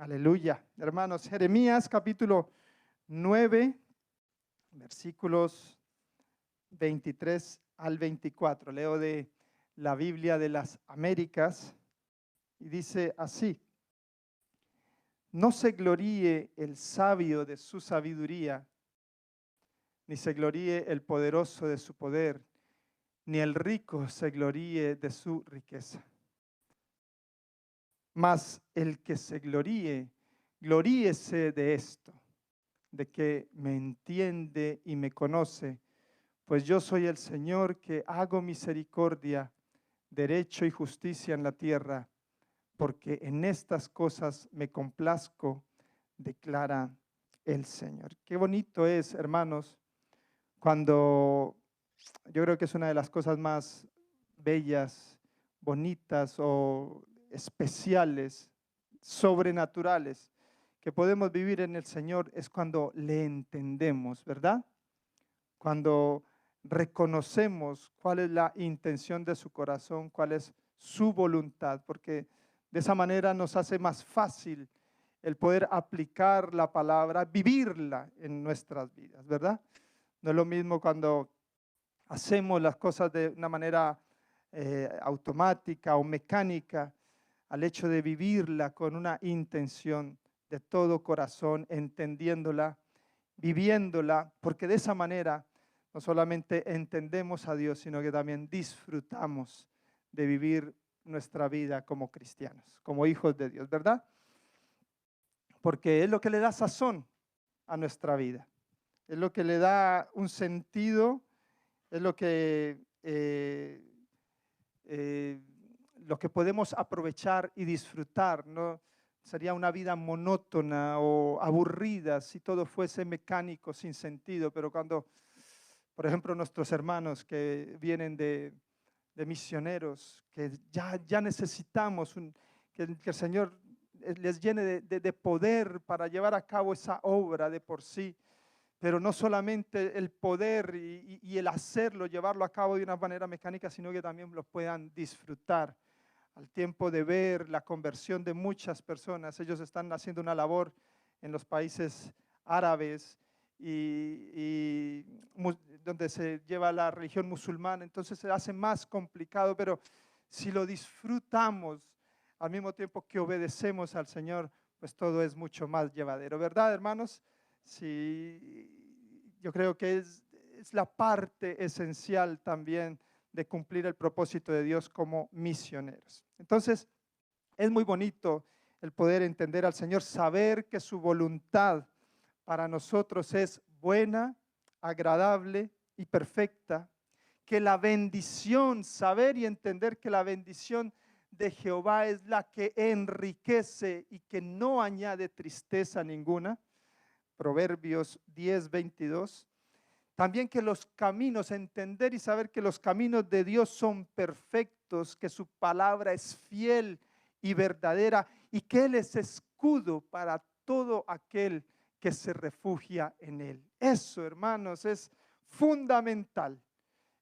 Aleluya. Hermanos, Jeremías capítulo 9, versículos 23 al 24. Leo de la Biblia de las Américas y dice así: No se gloríe el sabio de su sabiduría, ni se gloríe el poderoso de su poder, ni el rico se gloríe de su riqueza. Mas el que se gloríe, gloríese de esto, de que me entiende y me conoce, pues yo soy el Señor que hago misericordia, derecho y justicia en la tierra, porque en estas cosas me complazco, declara el Señor. Qué bonito es, hermanos, cuando yo creo que es una de las cosas más bellas, bonitas o especiales, sobrenaturales que podemos vivir en el Señor, es cuando le entendemos, ¿verdad? Cuando reconocemos cuál es la intención de su corazón, cuál es su voluntad, porque de esa manera nos hace más fácil el poder aplicar la palabra, vivirla en nuestras vidas, ¿verdad? No es lo mismo cuando hacemos las cosas de una manera automática o mecánica, al hecho de vivirla con una intención de todo corazón, entendiéndola, viviéndola, porque de esa manera no solamente entendemos a Dios, sino que también disfrutamos de vivir nuestra vida como cristianos, como hijos de Dios, ¿verdad? Porque es lo que le da sazón a nuestra vida, es lo que le da un sentido, es lo que podemos aprovechar y disfrutar, ¿no? Sería una vida monótona o aburrida si todo fuese mecánico, sin sentido, pero cuando, por ejemplo, nuestros hermanos que vienen de misioneros, que ya necesitamos que el Señor les llene de poder para llevar a cabo esa obra de por sí, pero no solamente el poder y el hacerlo, llevarlo a cabo de una manera mecánica, sino que también lo puedan disfrutar. Al tiempo de ver la conversión de muchas personas, ellos están haciendo una labor en los países árabes y donde se lleva la religión musulmana, entonces se hace más complicado, pero si lo disfrutamos al mismo tiempo que obedecemos al Señor, pues todo es mucho más llevadero, ¿verdad, hermanos? Sí, yo creo que es la parte esencial también de cumplir el propósito de Dios como misioneros. Entonces, es muy bonito el poder entender al Señor, saber que su voluntad para nosotros es buena, agradable y perfecta, que la bendición, saber y entender que la bendición de Jehová es la que enriquece y que no añade tristeza ninguna. Proverbios 10:22. También que los caminos, entender y saber que los caminos de Dios son perfectos, que su palabra es fiel y verdadera y que Él es escudo para todo aquel que se refugia en Él. Eso, hermanos, es fundamental.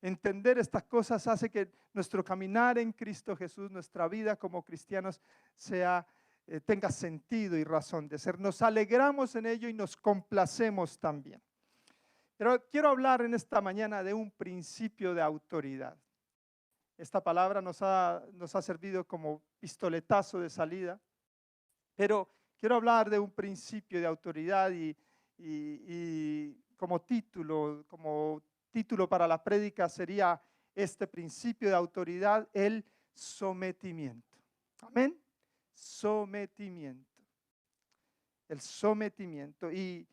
Entender estas cosas hace que nuestro caminar en Cristo Jesús, nuestra vida como cristianos, tenga sentido y razón de ser. Nos alegramos en ello y nos complacemos también. Pero quiero hablar en esta mañana de un principio de autoridad. Esta palabra nos ha servido como pistoletazo de salida, pero quiero hablar de un principio de autoridad y como título para la prédica sería este principio de autoridad, el sometimiento. Amén. Sometimiento. El sometimiento. Y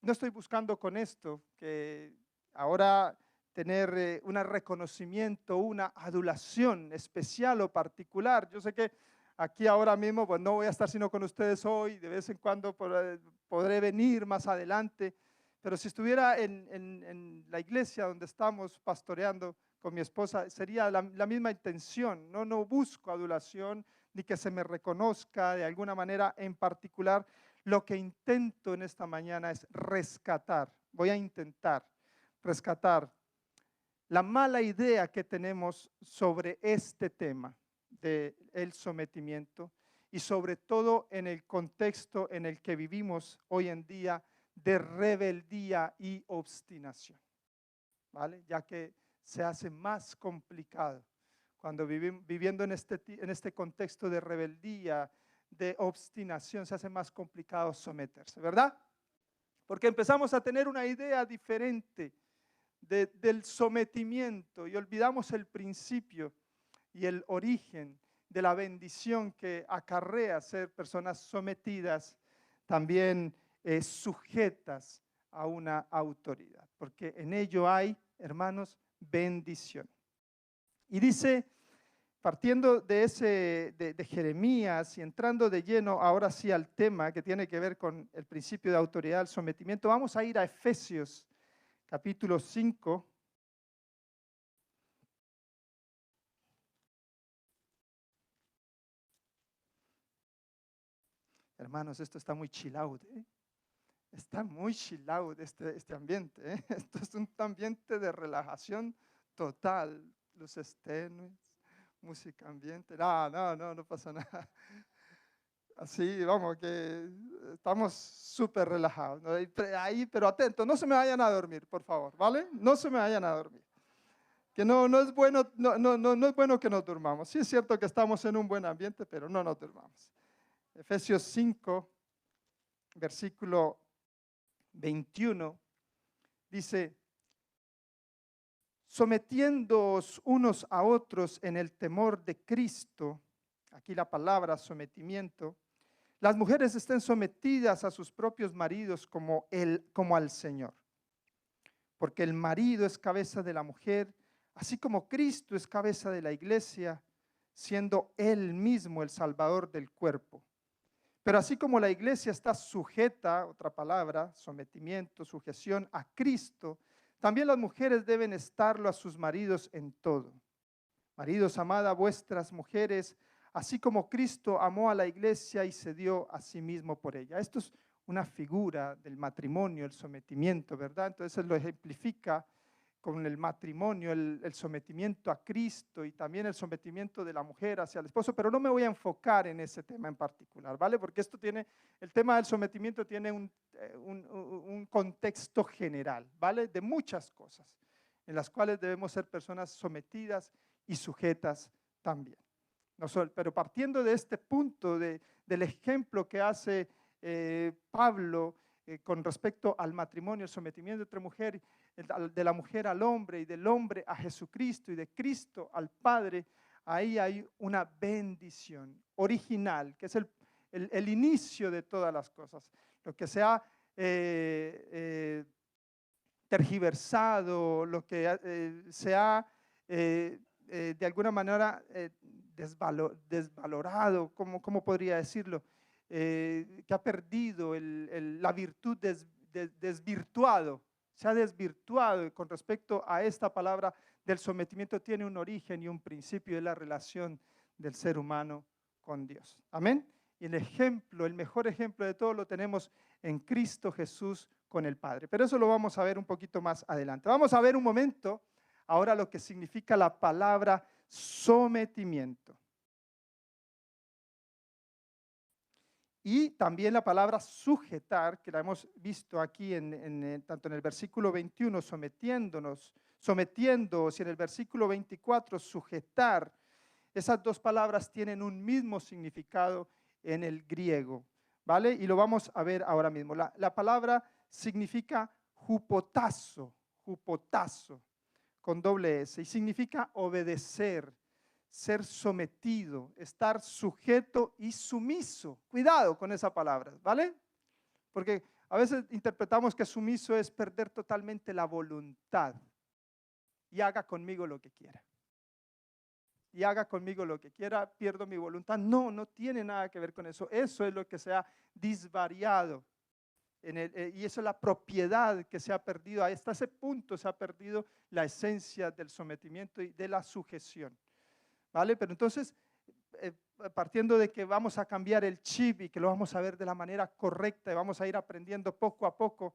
no estoy buscando con esto que ahora tener un reconocimiento, una adulación especial o particular. Yo sé que aquí ahora mismo, pues no voy a estar sino con ustedes hoy, de vez en cuando podré venir más adelante, pero si estuviera en la iglesia donde estamos pastoreando con mi esposa, sería la misma intención. No busco adulación ni que se me reconozca de alguna manera en particular. Lo que intento en esta mañana es rescatar, voy a intentar rescatar la mala idea que tenemos sobre este tema del sometimiento y sobre todo en el contexto en el que vivimos hoy en día de rebeldía y obstinación, ¿vale? Ya que se hace más complicado cuando viviendo en este contexto de rebeldía, de obstinación, se hace más complicado someterse, ¿verdad? Porque empezamos a tener una idea diferente del sometimiento y olvidamos el principio y el origen de la bendición que acarrea ser personas sometidas, también sujetas a una autoridad, porque en ello hay, hermanos, bendición. Y dice, partiendo de Jeremías y entrando de lleno ahora sí al tema que tiene que ver con el principio de autoridad, el sometimiento, vamos a ir a Efesios capítulo 5. Hermanos, esto está muy chill out, ¿eh? Está muy chill out este ambiente, ¿eh? Esto es un ambiente de relajación total. Luces tenues, música ambiente. No pasa nada. Así, vamos, que estamos súper relajados, ¿no? Ahí, pero atentos, no se me vayan a dormir, por favor, ¿vale? No se me vayan a dormir. Que no es bueno, no es bueno que nos durmamos. Sí es cierto que estamos en un buen ambiente, pero no nos durmamos. Efesios 5, versículo 21, dice, sometiéndoos unos a otros en el temor de Cristo, aquí la palabra sometimiento, las mujeres estén sometidas a sus propios maridos como al Señor, porque el marido es cabeza de la mujer, así como Cristo es cabeza de la iglesia, siendo Él mismo el Salvador del cuerpo. Pero así como la iglesia está sujeta, otra palabra, sometimiento, sujeción a Cristo, también las mujeres deben estarlo a sus maridos en todo. Maridos, amad a vuestras mujeres, así como Cristo amó a la iglesia y se dio a sí mismo por ella. Esto es una figura del matrimonio, el sometimiento, ¿verdad? Entonces lo ejemplifica con el matrimonio, el sometimiento a Cristo y también el sometimiento de la mujer hacia el esposo, pero no me voy a enfocar en ese tema en particular, ¿vale? Porque el tema del sometimiento tiene un contexto general, ¿vale? De muchas cosas en las cuales debemos ser personas sometidas y sujetas también. Pero partiendo de este punto, del ejemplo que hace Pablo con respecto al matrimonio, el sometimiento entre mujer, de la mujer al hombre y del hombre a Jesucristo y de Cristo al Padre, ahí hay una bendición original, que es el inicio de todas las cosas. Lo que se ha tergiversado, lo que se ha de alguna manera desvalorado, ¿cómo podría decirlo? Que ha perdido la virtud, desvirtuado, se ha desvirtuado con respecto a esta palabra del sometimiento, tiene un origen y un principio de la relación del ser humano con Dios. Amén. Y el mejor ejemplo de todo lo tenemos en Cristo Jesús con el Padre. Pero eso lo vamos a ver un poquito más adelante. Vamos a ver un momento ahora lo que significa la palabra sometimiento. Y también la palabra sujetar, que la hemos visto aquí tanto en el versículo 21, sometiéndoos, y en el versículo 24, sujetar. Esas dos palabras tienen un mismo significado en el griego, ¿vale? Y lo vamos a ver ahora mismo. La palabra significa hupotazo, con doble S, y significa obedecer, ser sometido, estar sujeto y sumiso. Cuidado con esa palabra, ¿vale? Porque a veces interpretamos que sumiso es perder totalmente la voluntad y haga conmigo lo que quiera. Y haga conmigo lo que quiera, pierdo mi voluntad. No tiene nada que ver con eso. Eso es lo que se ha disvariado. Y eso es la propiedad que se ha perdido. Hasta ese punto se ha perdido la esencia del sometimiento y de la sujeción. ¿Vale? Pero entonces, partiendo de que vamos a cambiar el chip y que lo vamos a ver de la manera correcta y vamos a ir aprendiendo poco a poco,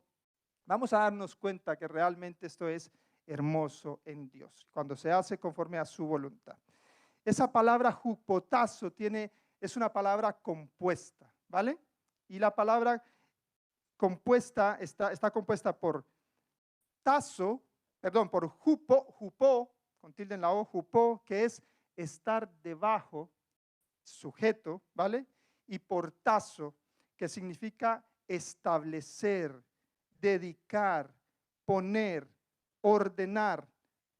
vamos a darnos cuenta que realmente esto es hermoso en Dios, cuando se hace conforme a su voluntad. Esa palabra hupotazo tiene es una palabra compuesta, ¿vale? Y la palabra compuesta está compuesta por tazo, perdón, por jupó, con tilde en la O, jupó, que es estar debajo, sujeto, ¿vale? Y por tazo, que significa establecer, dedicar, poner, ordenar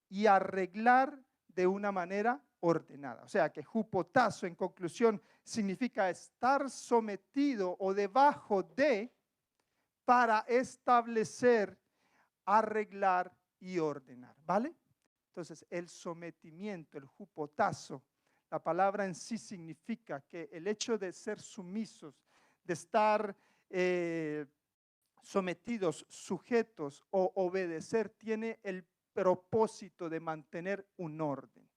y arreglar de una manera ordenada. O sea que jupotazo, en conclusión, significa estar sometido o debajo de para establecer, arreglar y ordenar, ¿vale? Entonces, el sometimiento, el jupotazo, la palabra en sí significa que el hecho de ser sumisos, de estar sometidos, sujetos o obedecer, tiene el propósito de mantener un orden,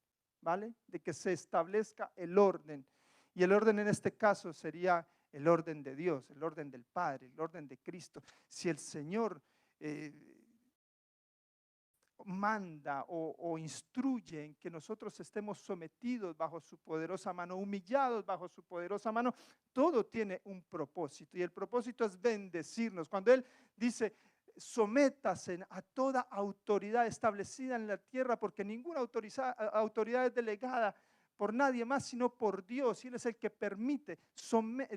¿vale? De que se establezca el orden. Y el orden en este caso sería el orden de Dios, el orden del Padre, el orden de Cristo. Si el Señor manda o instruye en que nosotros estemos sometidos bajo su poderosa mano, humillados bajo su poderosa mano, todo tiene un propósito y el propósito es bendecirnos. Cuando Él dice, sométase a toda autoridad establecida en la tierra, porque ninguna autoridad es delegada por nadie más, sino por Dios, y Él es el que permite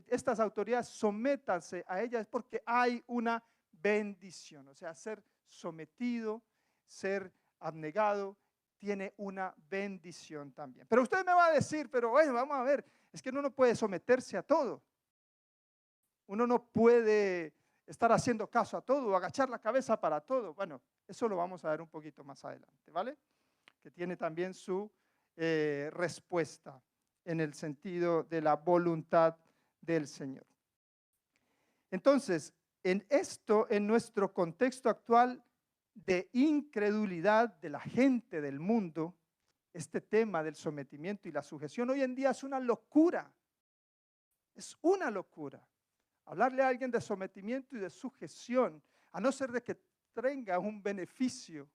estas autoridades sométanse a ellas, porque hay una bendición, o sea, ser sometido, ser abnegado, tiene una bendición también. Pero usted me va a decir, pero bueno, vamos a ver, es que uno no puede someterse a todo. Uno no puede estar haciendo caso a todo, agachar la cabeza para todo. Bueno, eso lo vamos a ver un poquito más adelante, ¿vale? Que tiene también su respuesta en el sentido de la voluntad del Señor. Entonces, en nuestro contexto actual de incredulidad de la gente del mundo, este tema del sometimiento y la sujeción hoy en día es una locura. Es una locura. Hablarle a alguien de sometimiento y de sujeción, a no ser de que tenga un beneficio,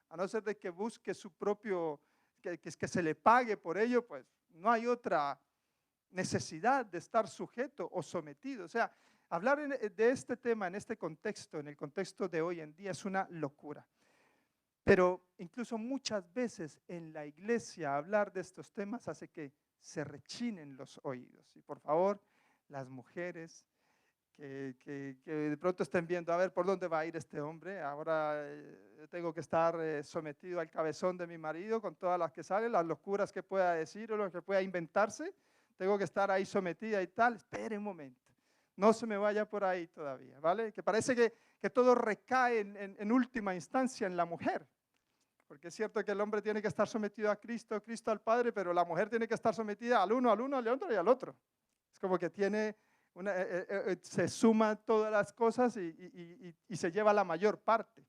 a no ser de que busque su propio, que se le pague por ello, pues no hay otra necesidad de estar sujeto o sometido. O sea, hablar de este tema en este contexto, en el contexto de hoy en día, es una locura. Pero incluso muchas veces en la iglesia hablar de estos temas hace que se rechinen los oídos. Y por favor, las mujeres que de pronto estén viendo, a ver, ¿por dónde va a ir este hombre? Ahora tengo que estar sometido al cabezón de mi marido con todas las que salen, las locuras que pueda decir o lo que pueda inventarse. Tengo que estar ahí sometida y tal. Espere un momento. No se me vaya por ahí todavía, ¿vale? Que parece que todo recae en última instancia en la mujer. Porque es cierto que el hombre tiene que estar sometido a Cristo, Cristo al Padre, pero la mujer tiene que estar sometida al uno, al otro y al otro. Es como que tiene se suman todas las cosas y se lleva la mayor parte.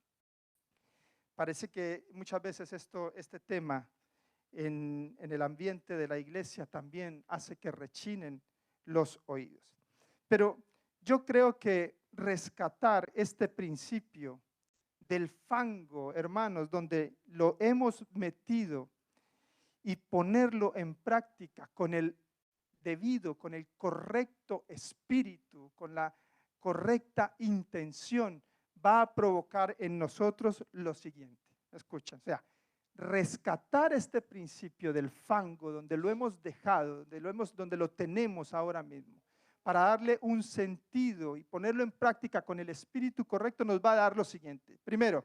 Parece que muchas veces este tema en el ambiente de la iglesia también hace que rechinen los oídos. Pero yo creo que rescatar este principio del fango, hermanos, donde lo hemos metido y ponerlo en práctica con el debido, con el correcto espíritu, con la correcta intención, va a provocar en nosotros lo siguiente. Escuchen, o sea, rescatar este principio del fango donde lo hemos dejado, donde lo tenemos ahora mismo, para darle un sentido y ponerlo en práctica con el espíritu correcto, nos va a dar lo siguiente. Primero,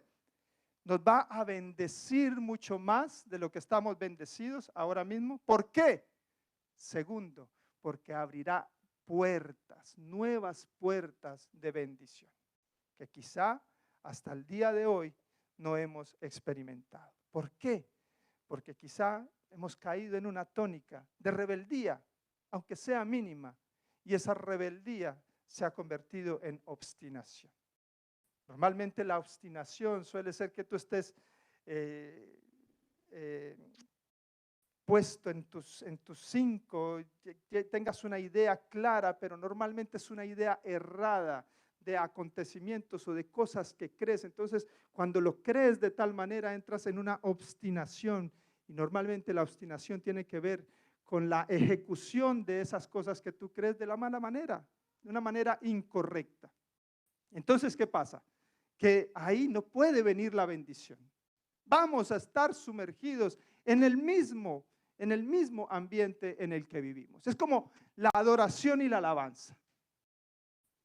nos va a bendecir mucho más de lo que estamos bendecidos ahora mismo. ¿Por qué? Segundo, porque abrirá puertas, nuevas puertas de bendición, que quizá hasta el día de hoy no hemos experimentado. ¿Por qué? Porque quizá hemos caído en una tónica de rebeldía, aunque sea mínima, y esa rebeldía se ha convertido en obstinación. Normalmente la obstinación suele ser que tú estés puesto en tus 5, que tengas una idea clara, pero normalmente es una idea errada de acontecimientos o de cosas que crees. Entonces, cuando lo crees de tal manera, entras en una obstinación, y normalmente la obstinación tiene que ver con la ejecución de esas cosas que tú crees de la mala manera, de una manera incorrecta. Entonces, ¿qué pasa? Que ahí no puede venir la bendición. Vamos a estar sumergidos en el mismo ambiente en el que vivimos. Es como la adoración y la alabanza.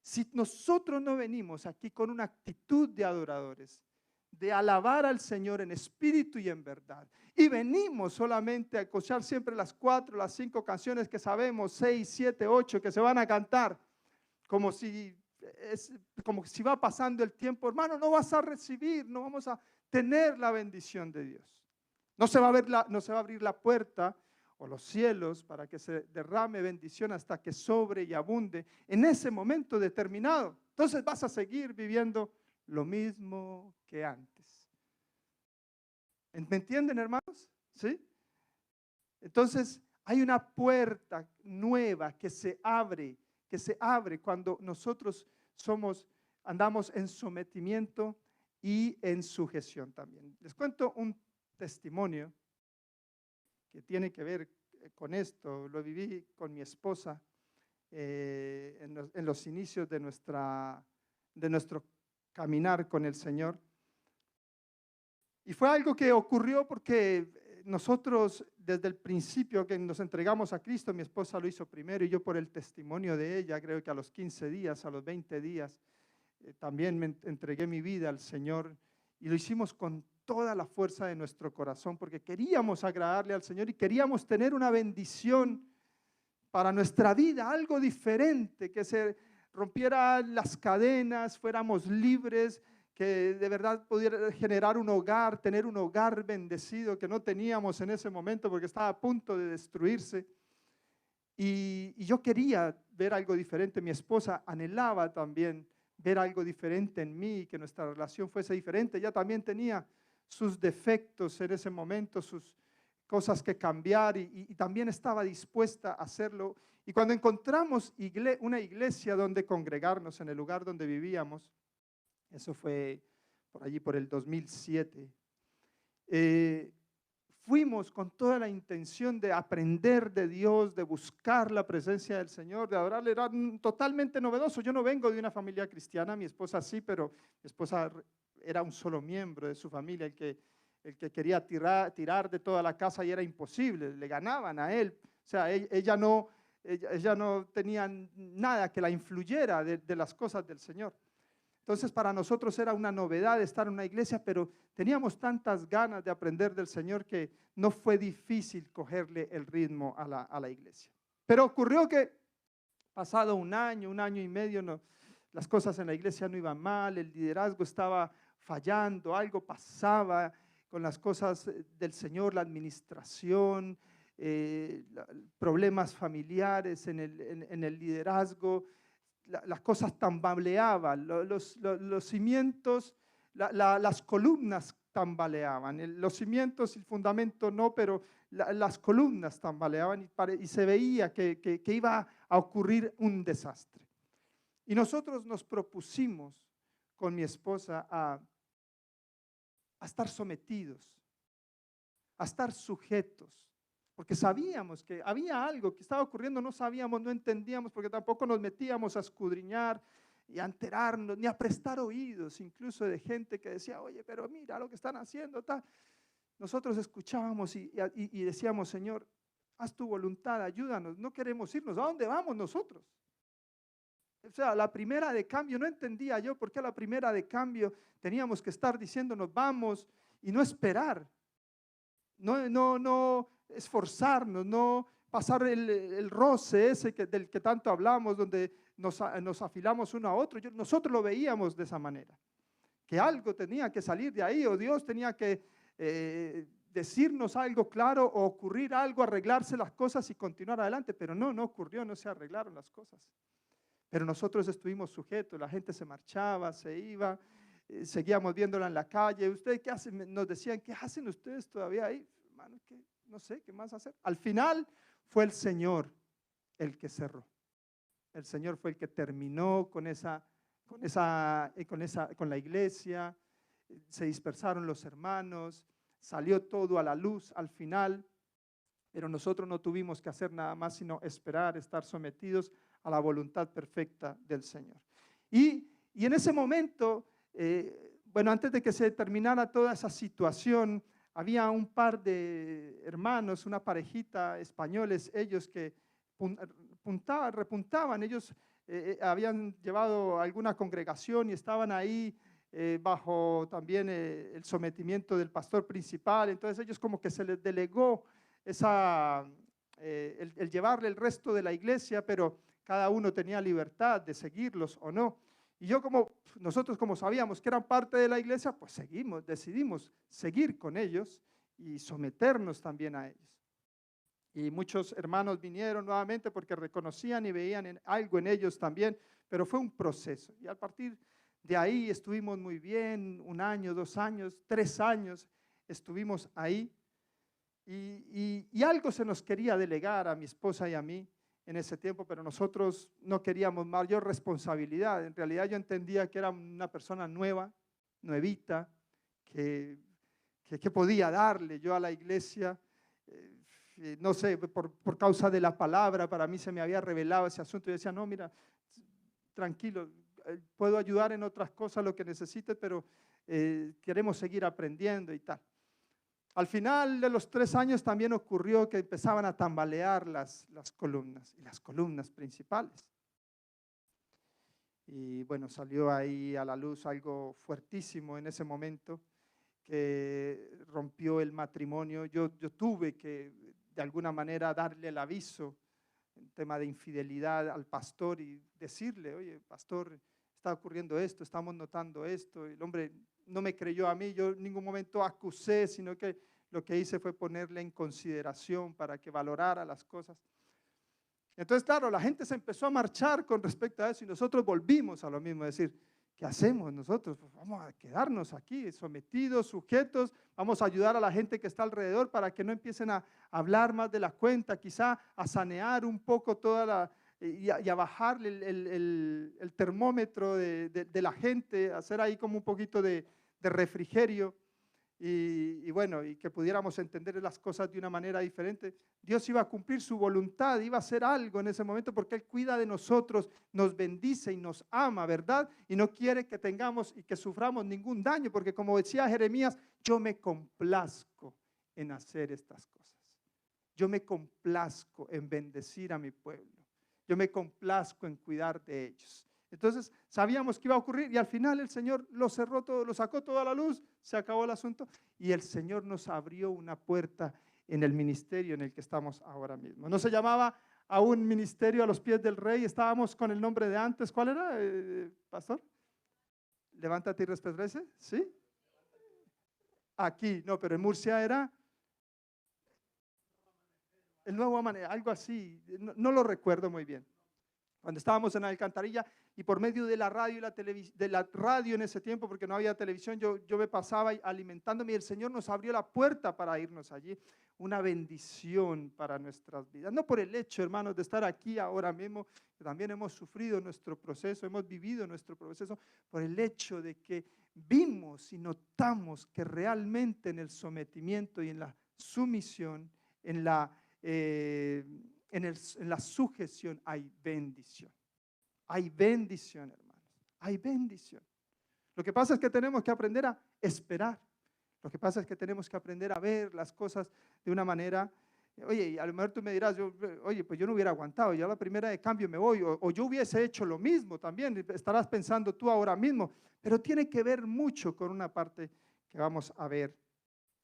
Si nosotros no venimos aquí con una actitud de adoradores, de alabar al Señor en espíritu y en verdad, y venimos solamente a escuchar siempre las 4, las 5 canciones que sabemos, 6, 7, 8 que se van a cantar, como si va pasando el tiempo, hermano, no vas a recibir, no vamos a tener la bendición de Dios. No se va a abrir la puerta o los cielos para que se derrame bendición hasta que sobre y abunde en ese momento determinado. Entonces vas a seguir viviendo lo mismo que antes. ¿Me entienden, hermanos? ¿Sí? Entonces hay una puerta nueva que se abre cuando nosotros andamos en sometimiento y en sujeción también. Les cuento un testimonio que tiene que ver con esto. Lo viví con mi esposa en los inicios de nuestro caminar con el Señor. Y fue algo que ocurrió porque nosotros desde el principio que nos entregamos a Cristo, mi esposa lo hizo primero y yo por el testimonio de ella, creo que a los 15 días, a los 20 días, también me entregué mi vida al Señor y lo hicimos con toda la fuerza de nuestro corazón porque queríamos agradarle al Señor y queríamos tener una bendición para nuestra vida, algo diferente, que se rompieran las cadenas, fuéramos libres, que de verdad pudiera generar un hogar, tener un hogar bendecido que no teníamos en ese momento porque estaba a punto de destruirse. Y yo quería ver algo diferente, mi esposa anhelaba también ver algo diferente en mí, que nuestra relación fuese diferente. Ella también tenía sus defectos en ese momento, sus cosas que cambiar y también estaba dispuesta a hacerlo. Y cuando encontramos una iglesia donde congregarnos en el lugar donde vivíamos, eso fue por allí por el 2007, fuimos con toda la intención de aprender de Dios, de buscar la presencia del Señor, de adorarle. Era totalmente novedoso. Yo no vengo de una familia cristiana, mi esposa sí, pero mi esposa era un solo miembro de su familia, el que quería tirar de toda la casa y era imposible, le ganaban a él. O sea, ella no tenía nada que la influyera de las cosas del Señor. Entonces para nosotros era una novedad estar en una iglesia, pero teníamos tantas ganas de aprender del Señor que no fue difícil cogerle el ritmo a la iglesia. Pero ocurrió que pasado un año y medio, las cosas en la iglesia no iban mal, el liderazgo estaba fallando, algo pasaba con las cosas del Señor, la administración, problemas familiares en el liderazgo. Las cosas tambaleaban, los cimientos, las columnas tambaleaban, los cimientos y el fundamento no, pero las columnas tambaleaban y se veía que iba a ocurrir un desastre. Y nosotros nos propusimos con mi esposa a estar sometidos, a estar sujetos, porque sabíamos que había algo que estaba ocurriendo, no sabíamos, no entendíamos, porque tampoco nos metíamos a escudriñar y a enterarnos, ni a prestar oídos, incluso de gente que decía, oye, pero mira lo que están haciendo, tal. Nosotros escuchábamos y decíamos, Señor, haz tu voluntad, ayúdanos, no queremos irnos, ¿a dónde vamos nosotros? O sea, la primera de cambio, no entendía yo por qué la primera de cambio teníamos que estar diciéndonos vamos y no esperar, no esforzarnos, no pasar el roce ese del que tanto hablamos, donde nos afilamos uno a otro. Nosotros lo veíamos de esa manera, que algo tenía que salir de ahí, o Dios tenía que decirnos algo claro, o ocurrir algo, arreglarse las cosas y continuar adelante, pero no ocurrió, no se arreglaron las cosas. Pero nosotros estuvimos sujetos, la gente se marchaba, se iba, seguíamos viéndola en la calle. ¿Ustedes qué hacen? Nos decían, ¿qué hacen ustedes todavía ahí? Hermano, no sé, ¿qué más hacer? Al final fue el Señor el que cerró. El Señor fue el que terminó con la iglesia, se dispersaron los hermanos, salió todo a la luz al final. Pero nosotros no tuvimos que hacer nada más sino esperar, estar sometidos a la voluntad perfecta del Señor. Y en ese momento, bueno, antes de que se terminara toda esa situación, había un par de hermanos, una parejita españoles, ellos que repuntaban, ellos habían llevado a alguna congregación y estaban ahí bajo también el sometimiento del pastor principal. Entonces ellos como que se les delegó el llevarle el resto de la iglesia, pero cada uno tenía libertad de seguirlos o no. Y nosotros como sabíamos que eran parte de la iglesia, pues decidimos seguir con ellos y someternos también a ellos. Y muchos hermanos vinieron nuevamente porque reconocían y veían algo en ellos también, pero fue un proceso. Y a partir de ahí estuvimos muy bien, 1 año, 2 años, 3 años, estuvimos ahí. Y algo se nos quería delegar a mi esposa y a mí en ese tiempo, pero nosotros no queríamos mayor responsabilidad. En realidad yo entendía que era una persona nuevita, que podía darle yo a la iglesia. No sé, por causa de la palabra, para mí se me había revelado ese asunto. Yo decía, no, mira, tranquilo, puedo ayudar en otras cosas, lo que necesites, pero queremos seguir aprendiendo y tal. Al final de los 3 años también ocurrió que empezaban a tambalear las columnas, y las columnas principales. Y bueno, salió ahí a la luz algo fuertísimo en ese momento que rompió el matrimonio. Yo tuve que de alguna manera darle el aviso en tema de infidelidad al pastor y decirle, oye, pastor, está ocurriendo esto, estamos notando esto. El hombre no me creyó a mí, yo en ningún momento acusé, sino que lo que hice fue ponerle en consideración para que valorara las cosas. Entonces, claro, la gente se empezó a marchar con respecto a eso y nosotros volvimos a lo mismo, es decir, ¿qué hacemos nosotros? Pues vamos a quedarnos aquí sometidos, sujetos, vamos a ayudar a la gente que está alrededor para que no empiecen a hablar más de la cuenta, quizá a sanear un poco y a bajar el termómetro de la gente, hacer ahí como un poquito de refrigerio. Y bueno, y que pudiéramos entender las cosas de una manera diferente. Dios iba a cumplir su voluntad, iba a hacer algo en ese momento porque Él cuida de nosotros, nos bendice y nos ama, ¿verdad? Y no quiere que tengamos y que suframos ningún daño, porque como decía Jeremías, yo me complazco en hacer estas cosas. Yo me complazco en bendecir a mi pueblo. Yo me complazco en cuidar de ellos. Entonces sabíamos que iba a ocurrir y al final el Señor lo cerró todo, lo sacó toda a la luz, se acabó el asunto y el Señor nos abrió una puerta en el ministerio en el que estamos ahora mismo. No se llamaba aún ministerio a los pies del rey, estábamos con el nombre de antes. ¿Cuál era, pastor? Levántate y resplandece, ¿sí? Aquí, no, pero en Murcia era el nuevo amanecer, algo así, no lo recuerdo muy bien. Cuando estábamos en la alcantarilla y por medio de la radio y de la radio en ese tiempo, porque no había televisión, yo me pasaba alimentándome y el Señor nos abrió la puerta para irnos allí. Una bendición para nuestras vidas. No por el hecho, hermanos, de estar aquí ahora mismo, que también hemos sufrido nuestro proceso, hemos vivido nuestro proceso, por el hecho de que vimos y notamos que realmente en el sometimiento y en la sumisión, en la sujeción hay bendición. Hay bendición, hermanos. Hay bendición. Lo que pasa es que tenemos que aprender a esperar. Lo que pasa es que tenemos que aprender a ver las cosas de una manera. Oye, y a lo mejor tú me dirás, oye, pues yo no hubiera aguantado, yo a la primera de cambio me voy, o yo hubiese hecho lo mismo también, estarás pensando tú ahora mismo, pero tiene que ver mucho con una parte que vamos a ver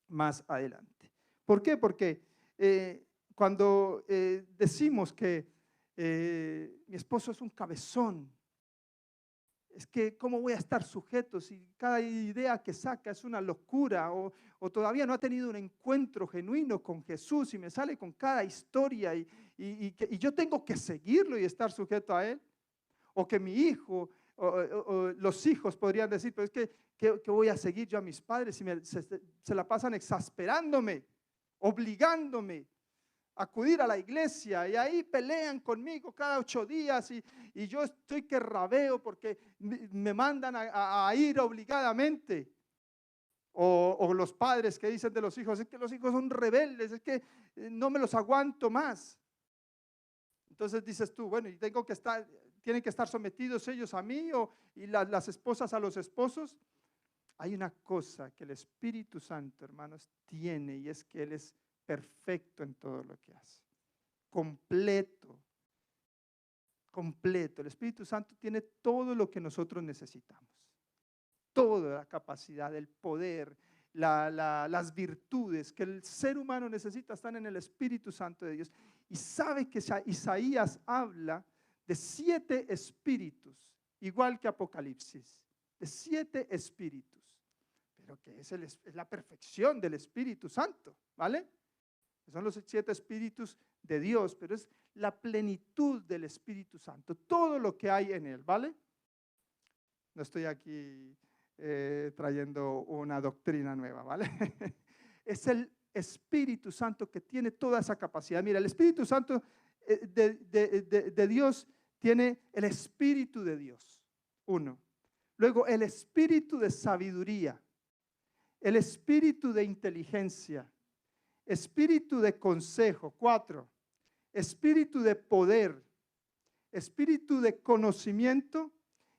más adelante. ¿Por qué? Porque cuando decimos que mi esposo es un cabezón, es que ¿cómo voy a estar sujeto si cada idea que saca es una locura o todavía no ha tenido un encuentro genuino con Jesús y me sale con cada historia y yo tengo que seguirlo y estar sujeto a él? O que mi hijo o los hijos podrían decir, pero es que voy a seguir yo a mis padres y se la pasan exasperándome, obligándome a acudir a la iglesia y ahí pelean conmigo cada 8 días y yo estoy que rabeo porque me mandan a ir obligadamente. O los padres que dicen de los hijos, es que los hijos son rebeldes, es que no me los aguanto más. Entonces dices tú, bueno, y tienen que estar sometidos ellos a mí y las esposas a los esposos. Hay una cosa que el Espíritu Santo, hermanos, tiene, y es que Él es perfecto en todo lo que hace. Completo. Completo. El Espíritu Santo tiene todo lo que nosotros necesitamos. Toda la capacidad, el poder, las virtudes que el ser humano necesita están en el Espíritu Santo de Dios. Y sabe que Isaías habla de 7 espíritus, igual que Apocalipsis, de 7 espíritus, pero que es la perfección del Espíritu Santo, ¿vale? Son los 7 espíritus de Dios, pero es la plenitud del Espíritu Santo, todo lo que hay en él, ¿vale? No estoy aquí trayendo una doctrina nueva, ¿vale? Es el Espíritu Santo que tiene toda esa capacidad. Mira, el Espíritu Santo de Dios tiene el Espíritu de Dios, 1. Luego el Espíritu de sabiduría, el Espíritu de inteligencia, Espíritu de consejo, 4. Espíritu de poder, Espíritu de conocimiento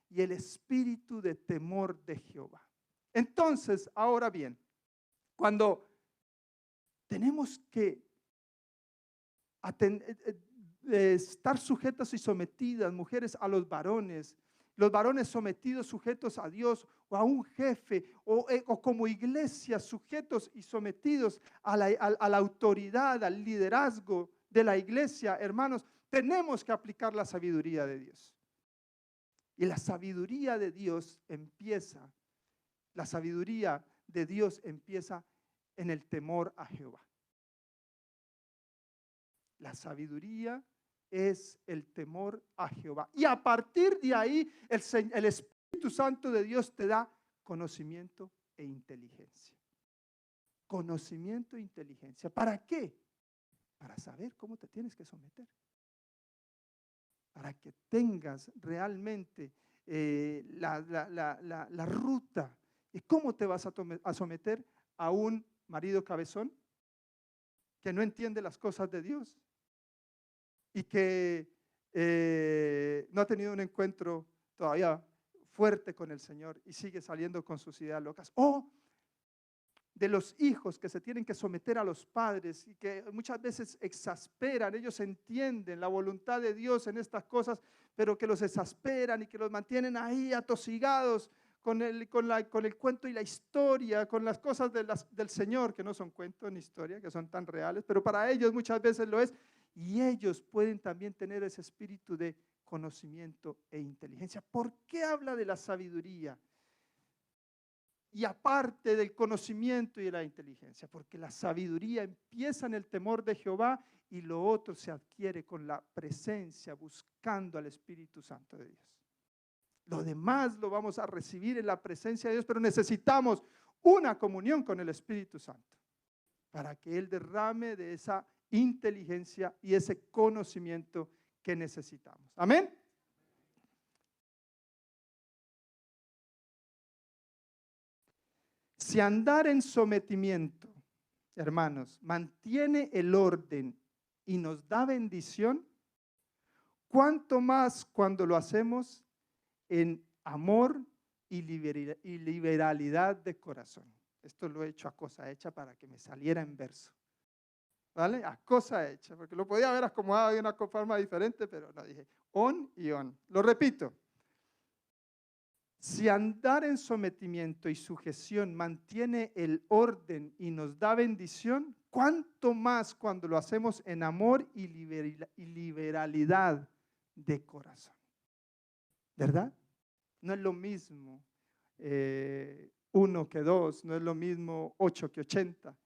y el espíritu de temor de Jehová. Entonces, ahora bien, cuando tenemos que estar sujetas y sometidas, mujeres, a los varones sometidos, sujetos a Dios o a un jefe, o como iglesia sujetos y sometidos a la autoridad, al liderazgo de la iglesia, hermanos, tenemos que aplicar la sabiduría de Dios. Y la sabiduría de Dios empieza en el temor a Jehová. La sabiduría es el temor a Jehová. Y a partir de ahí, el Espíritu Santo de Dios te da conocimiento e inteligencia. Conocimiento e inteligencia. ¿Para qué? Para saber cómo te tienes que someter. Para que tengas realmente la ruta y cómo te vas a someter a un marido cabezón que no entiende las cosas de Dios y que no ha tenido un encuentro todavía fuerte con el Señor y sigue saliendo con sus ideas locas. O de los hijos que se tienen que someter a los padres y que muchas veces exasperan. Ellos entienden la voluntad de Dios en estas cosas, pero que los exasperan y que los mantienen ahí atosigados con el cuento y la historia, con las cosas del Señor, que no son cuento ni historia, que son tan reales, pero para ellos muchas veces lo es. Y ellos pueden también tener ese espíritu de conocimiento e inteligencia. ¿Por qué habla de la sabiduría? Y aparte del conocimiento y de la inteligencia, porque la sabiduría empieza en el temor de Jehová y lo otro se adquiere con la presencia, buscando al Espíritu Santo de Dios. Lo demás lo vamos a recibir en la presencia de Dios, pero necesitamos una comunión con el Espíritu Santo para que Él derrame de esa inteligencia y ese conocimiento que necesitamos. Amén. Si andar en sometimiento, hermanos, mantiene el orden y nos da bendición, ¿cuánto más cuando lo hacemos en amor y liberalidad de corazón? Esto lo he hecho a cosa hecha para que me saliera en verso. ¿Vale? A cosa hecha, porque lo podía haber acomodado de una forma diferente, pero no, dije on y on. Lo repito. Si andar en sometimiento y sujeción mantiene el orden y nos da bendición, ¿cuánto más cuando lo hacemos en amor y liberalidad de corazón? ¿Verdad? No es lo mismo 1 que 2, no es lo mismo 8 que 80.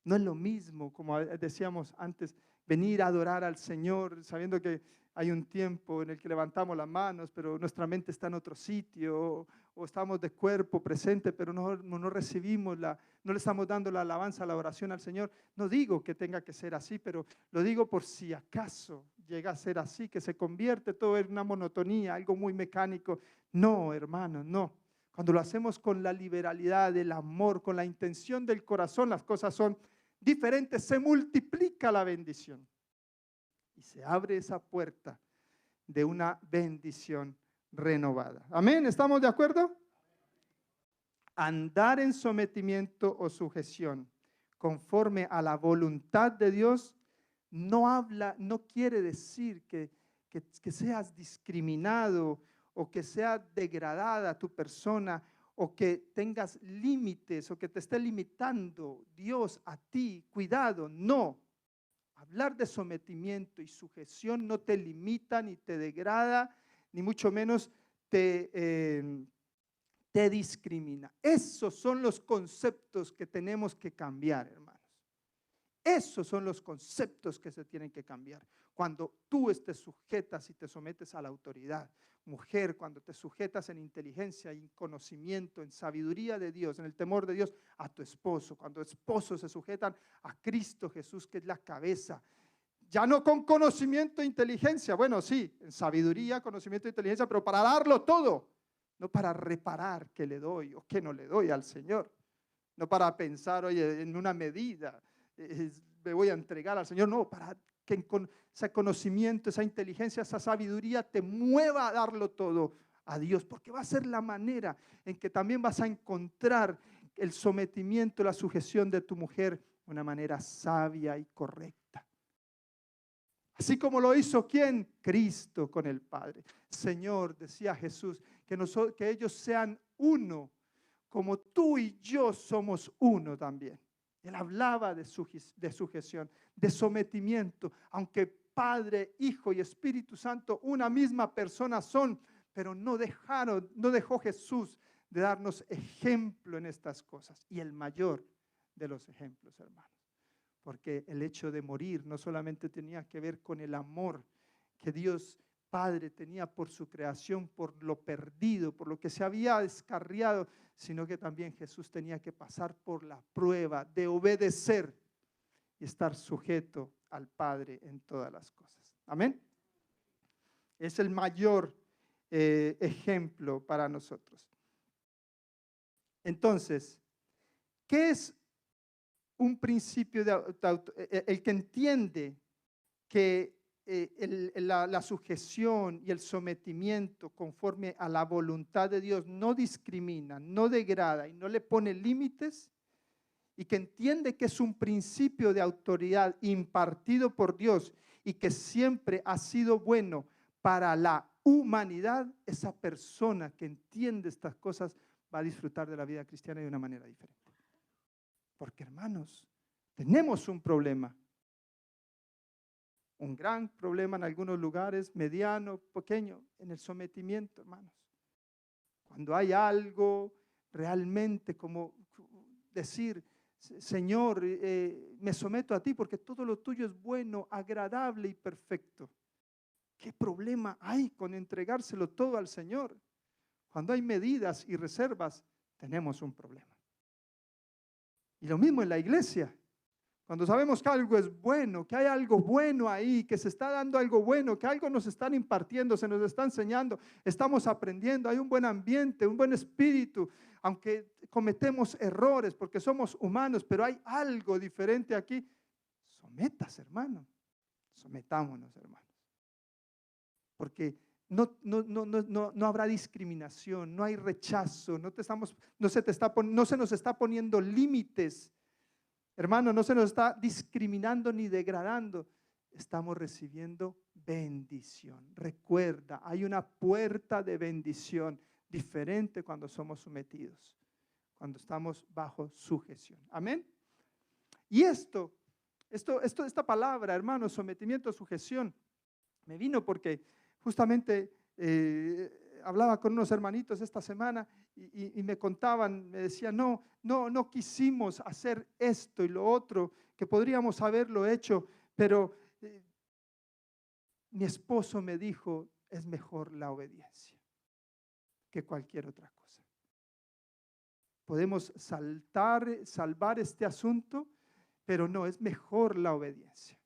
No es lo mismo, como decíamos antes, venir a adorar al Señor sabiendo que hay un tiempo en el que levantamos las manos, pero nuestra mente está en otro sitio, o estamos de cuerpo presente, pero no recibimos no le estamos dando la alabanza, la oración al Señor. No digo que tenga que ser así, pero lo digo por si acaso llega a ser así, que se convierte todo en una monotonía, algo muy mecánico. No, hermanos, no. Cuando lo hacemos con la liberalidad, el amor, con la intención del corazón, las cosas son diferentes. Se multiplica la bendición. Y se abre esa puerta de una bendición renovada. Amén, ¿estamos de acuerdo? Andar en sometimiento o sujeción conforme a la voluntad de Dios no quiere decir que seas discriminado o que sea degradada tu persona o que tengas límites o que te esté limitando Dios a ti. Cuidado, no. Hablar de sometimiento y sujeción no te limita ni te degrada, ni mucho menos te discrimina. Esos son los conceptos que tenemos que cambiar, hermanos. Esos son los conceptos que se tienen que cambiar. Cuando tú te sujetas y te sometes a la autoridad. Mujer, cuando te sujetas en inteligencia, en conocimiento, en sabiduría de Dios, en el temor de Dios, a tu esposo. Cuando esposos se sujetan a Cristo Jesús, que es la cabeza. Ya no con conocimiento e inteligencia. Bueno, sí, en sabiduría, conocimiento e inteligencia, pero para darlo todo. No para reparar qué le doy o qué no le doy al Señor. No para pensar, oye, en una medida me voy a entregar al Señor. No, para que con ese conocimiento, esa inteligencia, esa sabiduría te mueva a darlo todo a Dios. Porque va a ser la manera en que también vas a encontrar el sometimiento, la sujeción de tu mujer de una manera sabia y correcta. Así como lo hizo ¿quién? Cristo con el Padre. Señor, decía Jesús, que ellos sean uno, como tú y yo somos uno también. Él hablaba de sujeción, de sometimiento, aunque Padre, Hijo y Espíritu Santo una misma persona son, pero no dejó Jesús de darnos ejemplo en estas cosas. Y el mayor de los ejemplos, hermanos. Porque el hecho de morir no solamente tenía que ver con el amor que Dios Padre tenía por su creación, por lo perdido, por lo que se había descarriado, sino que también Jesús tenía que pasar por la prueba de obedecer y estar sujeto al Padre en todas las cosas. Amén. Es el mayor ejemplo para nosotros. Entonces, ¿qué es un principio el que entiende que la sujeción y el sometimiento conforme a la voluntad de Dios no discrimina, no degrada y no le pone límites, y que entiende que es un principio de autoridad impartido por Dios y que siempre ha sido bueno para la humanidad? Esa persona que entiende estas cosas va a disfrutar de la vida cristiana de una manera diferente. Porque, hermanos, tenemos un problema. Un gran problema en algunos lugares, mediano, pequeño, en el sometimiento, hermanos. Cuando hay algo realmente como decir, Señor, me someto a ti porque todo lo tuyo es bueno, agradable y perfecto. ¿Qué problema hay con entregárselo todo al Señor? Cuando hay medidas y reservas, tenemos un problema. Y lo mismo en la iglesia. Cuando sabemos que algo es bueno, que hay algo bueno ahí, que se está dando algo bueno, que algo nos están impartiendo, se nos está enseñando, estamos aprendiendo, hay un buen ambiente, un buen espíritu, aunque cometemos errores porque somos humanos, pero hay algo diferente aquí. Sométase, hermano. Sometámonos, hermanos. Porque no habrá discriminación, no hay rechazo, no se nos está poniendo límites. Hermano, no se nos está discriminando ni degradando. Estamos recibiendo bendición. Recuerda, hay una puerta de bendición diferente cuando somos sometidos, cuando estamos bajo sujeción. Amén. Y esta palabra, hermano, sometimiento, sujeción, me vino porque justamente hablaba con unos hermanitos esta semana y me contaban, me decían, no quisimos hacer esto y lo otro, que podríamos haberlo hecho, pero mi esposo me dijo, es mejor la obediencia que cualquier otra cosa. Podemos salvar este asunto, pero no, es mejor la obediencia.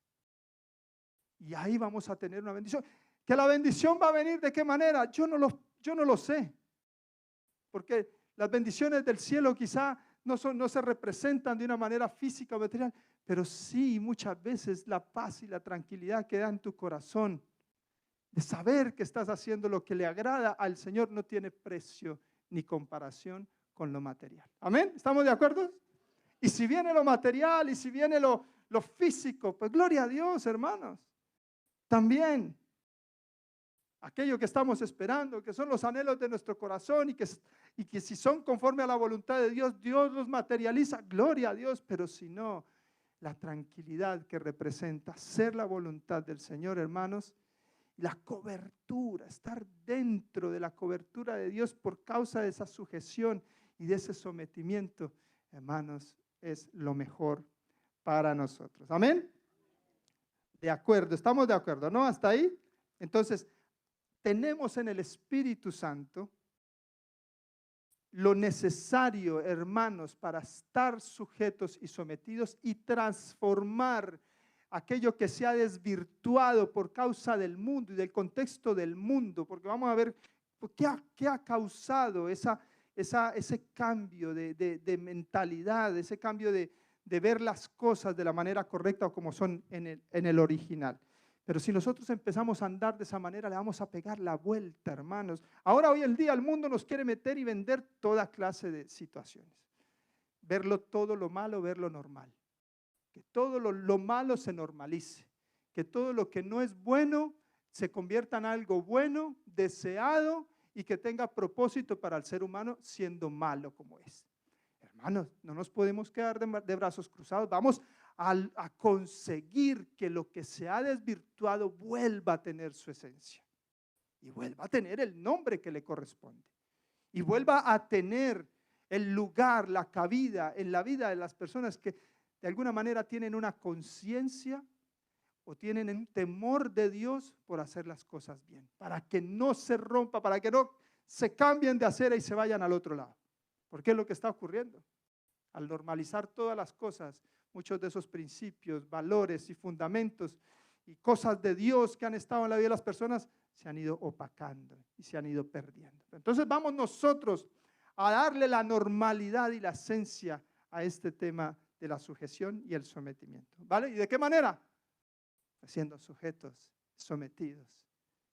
Y ahí vamos a tener una bendición. ¿Que la bendición va a venir de qué manera? Yo no lo sé. Porque Las bendiciones del cielo quizá no se representan de una manera física o material, pero sí muchas veces la paz y la tranquilidad que da en tu corazón de saber que estás haciendo lo que le agrada al Señor no tiene precio ni comparación con lo material. ¿Amén? ¿Estamos de acuerdo? Y si viene lo material y si viene lo físico, pues gloria a Dios, hermanos. También aquello que estamos esperando, que son los anhelos de nuestro corazón y que si son conforme a la voluntad de Dios, Dios los materializa, gloria a Dios, pero si no, la tranquilidad que representa ser la voluntad del Señor, hermanos, la cobertura, estar dentro de la cobertura de Dios por causa de esa sujeción y de ese sometimiento, hermanos, es lo mejor para nosotros. ¿Amén? De acuerdo, estamos de acuerdo, ¿no? Hasta ahí. Entonces, tenemos en el Espíritu Santo lo necesario, hermanos, para estar sujetos y sometidos y transformar aquello que se ha desvirtuado por causa del mundo y del contexto del mundo, porque vamos a ver qué ha causado ese cambio de mentalidad, ese cambio de ver las cosas de la manera correcta o como son en el original. Pero si nosotros empezamos a andar de esa manera, le vamos a pegar la vuelta, hermanos. Ahora, hoy en día, el mundo nos quiere meter y vender toda clase de situaciones. Verlo todo lo malo, verlo normal. Que todo lo malo se normalice. Que todo lo que no es bueno se convierta en algo bueno, deseado y que tenga propósito para el ser humano siendo malo como es. Hermanos, no nos podemos quedar de brazos cruzados. Vamos a conseguir que lo que se ha desvirtuado vuelva a tener su esencia y vuelva a tener el nombre que le corresponde y vuelva a tener el lugar, la cabida en la vida de las personas que de alguna manera tienen una conciencia o tienen un temor de Dios por hacer las cosas bien, para que no se rompa, para que no se cambien de acera y se vayan al otro lado. Porque es lo que está ocurriendo. Al normalizar todas las cosas, muchos de esos principios, valores y fundamentos y cosas de Dios que han estado en la vida de las personas se han ido opacando y se han ido perdiendo. Entonces vamos nosotros a darle la normalidad y la esencia a este tema de la sujeción y el sometimiento. ¿Vale? ¿Y de qué manera? Siendo sujetos, sometidos,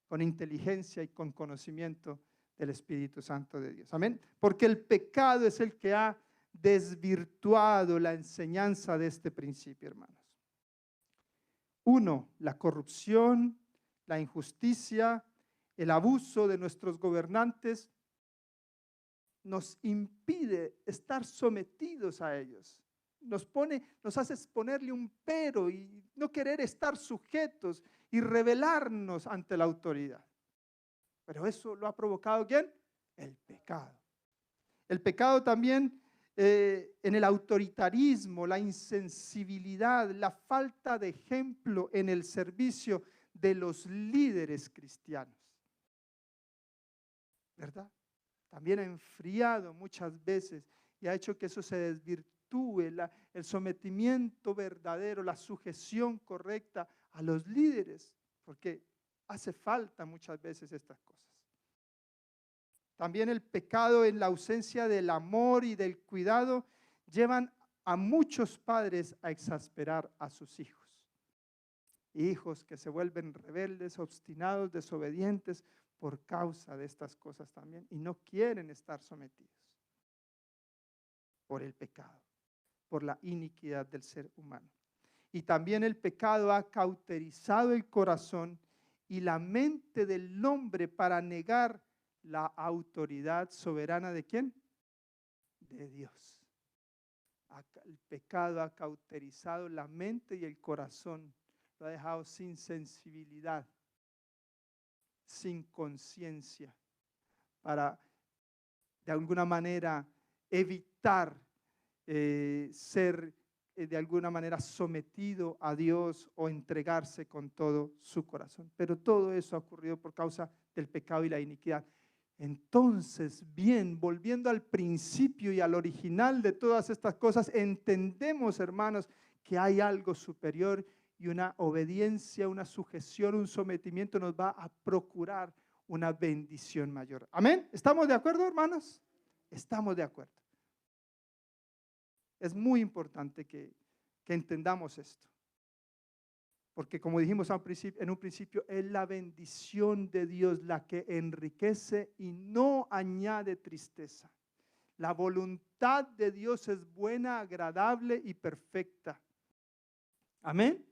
con inteligencia y con conocimiento del Espíritu Santo de Dios. Amén. Porque el pecado es el que ha desvirtuado la enseñanza de este principio, hermanos. Uno, la corrupción, la injusticia, el abuso de nuestros gobernantes nos impide estar sometidos a ellos. Nos hace ponerle un pero y no querer estar sujetos y rebelarnos ante la autoridad. Pero eso lo ha provocado ¿quién? El pecado. El pecado también en el autoritarismo, la insensibilidad, la falta de ejemplo en el servicio de los líderes cristianos. ¿Verdad? También ha enfriado muchas veces y ha hecho que eso se desvirtúe, el sometimiento verdadero, la sujeción correcta a los líderes, porque hace falta muchas veces estas cosas. También el pecado en la ausencia del amor y del cuidado llevan a muchos padres a exasperar a sus hijos. Hijos que se vuelven rebeldes, obstinados, desobedientes por causa de estas cosas también y no quieren estar sometidos por el pecado, por la iniquidad del ser humano. Y también el pecado ha cauterizado el corazón y la mente del hombre para negar la autoridad soberana ¿de quién? De Dios. El pecado ha cauterizado la mente y el corazón, lo ha dejado sin sensibilidad, sin conciencia, para de alguna manera evitar ser de alguna manera sometido a Dios o entregarse con todo su corazón. Pero todo eso ha ocurrido por causa del pecado y la iniquidad. Entonces, bien, volviendo al principio y al original de todas estas cosas, entendemos, hermanos, que hay algo superior y una obediencia, una sujeción, un sometimiento nos va a procurar una bendición mayor. ¿Amén? ¿Estamos de acuerdo, hermanos? Estamos de acuerdo. Es muy importante que entendamos esto. Porque como dijimos en un principio, es la bendición de Dios la que enriquece y no añade tristeza. La voluntad de Dios es buena, agradable y perfecta. Amén.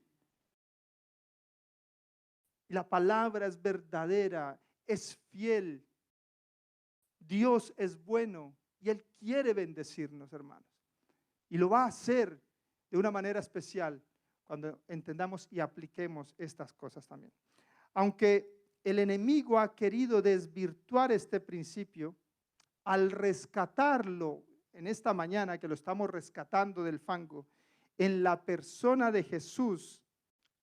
Y la palabra es verdadera, es fiel. Dios es bueno y Él quiere bendecirnos, hermanos. Y lo va a hacer de una manera especial cuando entendamos y apliquemos estas cosas también. Aunque el enemigo ha querido desvirtuar este principio, al rescatarlo en esta mañana, que lo estamos rescatando del fango, en la persona de Jesús,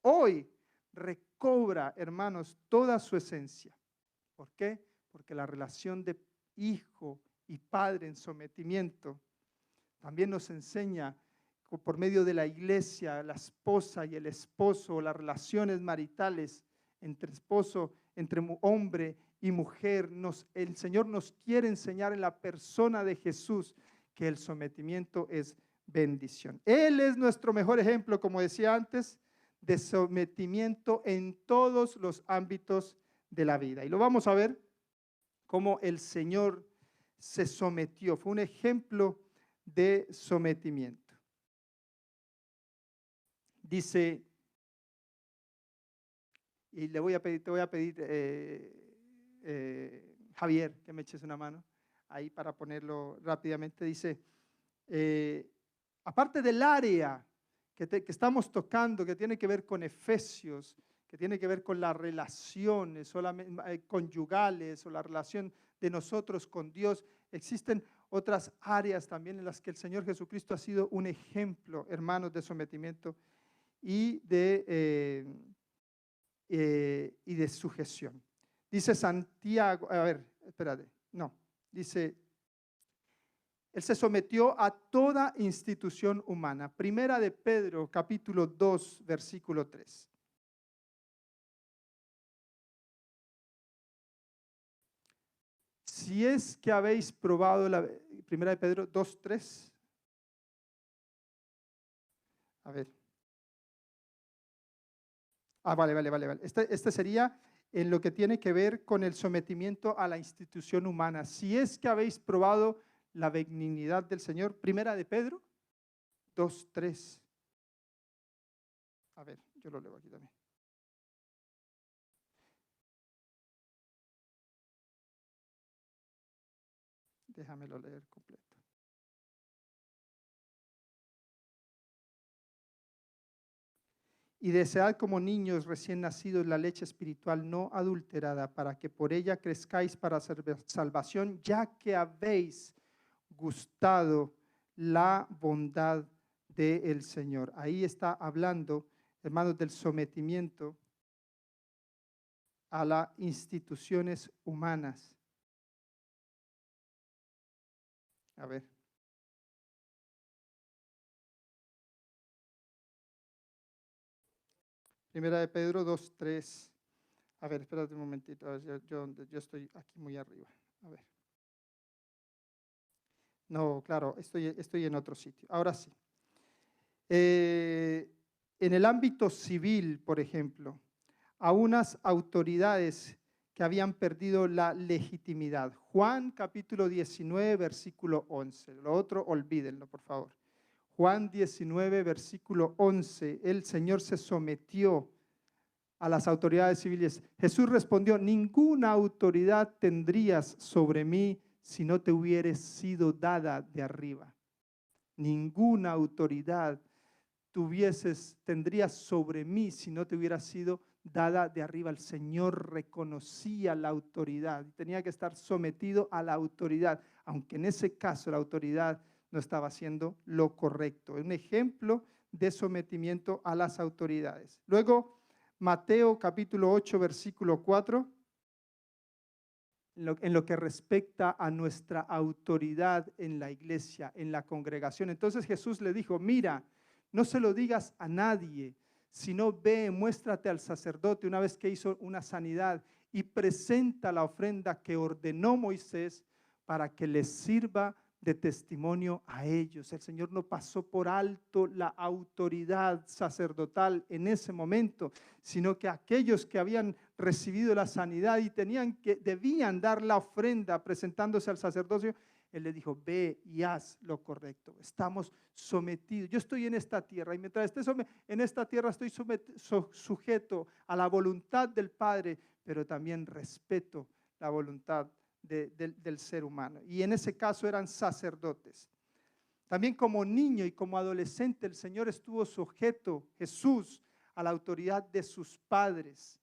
hoy recobra, hermanos, toda su esencia. ¿Por qué? Porque la relación de hijo y padre en sometimiento también nos enseña por medio de la iglesia, la esposa y el esposo, las relaciones maritales entre esposo, entre hombre y mujer. El Señor nos quiere enseñar en la persona de Jesús que el sometimiento es bendición. Él es nuestro mejor ejemplo, como decía antes, de sometimiento en todos los ámbitos de la vida. Y lo vamos a ver cómo el Señor se sometió. Fue un ejemplo de sometimiento. Dice, y te voy a pedir, Javier, que me eches una mano ahí para ponerlo rápidamente. Dice, aparte del área que estamos tocando, que tiene que ver con Efesios, que tiene que ver con las relaciones solamente, conyugales o la relación de nosotros con Dios, existen otras áreas también en las que el Señor Jesucristo ha sido un ejemplo, hermanos, de sometimiento y de sujeción. Dice Santiago, a ver, espérate, no, dice, Él se sometió a toda institución humana. Primera de Pedro, capítulo 2, versículo 3. Si es que habéis probado Primera de Pedro 2, 3. A ver. Vale. Este sería en lo que tiene que ver con el sometimiento a la institución humana. Si es que habéis probado la benignidad del Señor. Primera de Pedro 2, 3. A ver, yo lo leo aquí también. Déjamelo leer completo. Y desead como niños recién nacidos la leche espiritual no adulterada, para que por ella crezcáis para salvación, ya que habéis gustado la bondad del Señor. Ahí está hablando, hermanos, del sometimiento a las instituciones humanas. A ver. Primera de Pedro 2, 3. A ver, espérate un momentito. Yo estoy aquí muy arriba. A ver. No, claro, estoy en otro sitio. Ahora sí. En el ámbito civil, por ejemplo, a unas autoridades que habían perdido la legitimidad. Juan capítulo 19, versículo 11. Lo otro, olvídenlo, por favor. Juan 19, versículo 11. El Señor se sometió a las autoridades civiles. Jesús respondió, ninguna autoridad tendrías sobre mí si no te hubieras sido dada de arriba. Ninguna autoridad tendrías sobre mí si no te hubiera sido dada de arriba. El Señor reconocía la autoridad y tenía que estar sometido a la autoridad, aunque en ese caso la autoridad no estaba haciendo lo correcto. Un ejemplo de sometimiento a las autoridades. Luego, Mateo capítulo 8, versículo 4. En lo que respecta a nuestra autoridad en la iglesia, en la congregación. Entonces Jesús le dijo, mira, no se lo digas a nadie, sino ve, muéstrate al sacerdote una vez que hizo una sanidad y presenta la ofrenda que ordenó Moisés para que les sirva de testimonio a ellos. El Señor no pasó por alto la autoridad sacerdotal en ese momento, sino que aquellos que habían recibido la sanidad y debían dar la ofrenda presentándose al sacerdocio, Él les dijo: ve y haz lo correcto. Estamos sometidos. Yo estoy en esta tierra y mientras esté en esta tierra estoy sujeto a la voluntad del Padre, pero también respeto la voluntad del ser humano. Y en ese caso eran sacerdotes. También como niño y como adolescente el Señor estuvo sujeto, Jesús, a la autoridad de sus padres.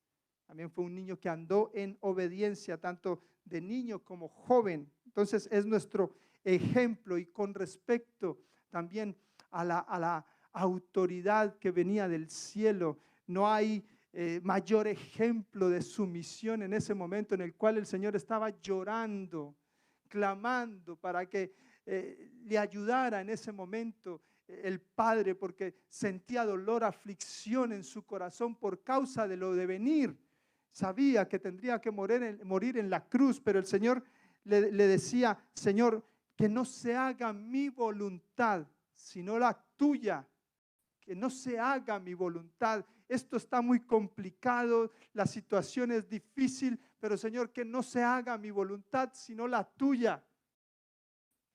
También fue un niño que andó en obediencia, tanto de niño como joven. Entonces es nuestro ejemplo, y con respecto también a la autoridad que venía del cielo, no hay mayor ejemplo de sumisión en ese momento en el cual el Señor estaba llorando, clamando para que le ayudara en ese momento el Padre, porque sentía dolor, aflicción en su corazón por causa de lo de venir. Sabía que tendría que morir en la cruz, pero el Señor le decía: Señor, que no se haga mi voluntad, sino la tuya. Que no se haga mi voluntad. Esto está muy complicado, la situación es difícil, pero Señor, que no se haga mi voluntad, sino la tuya.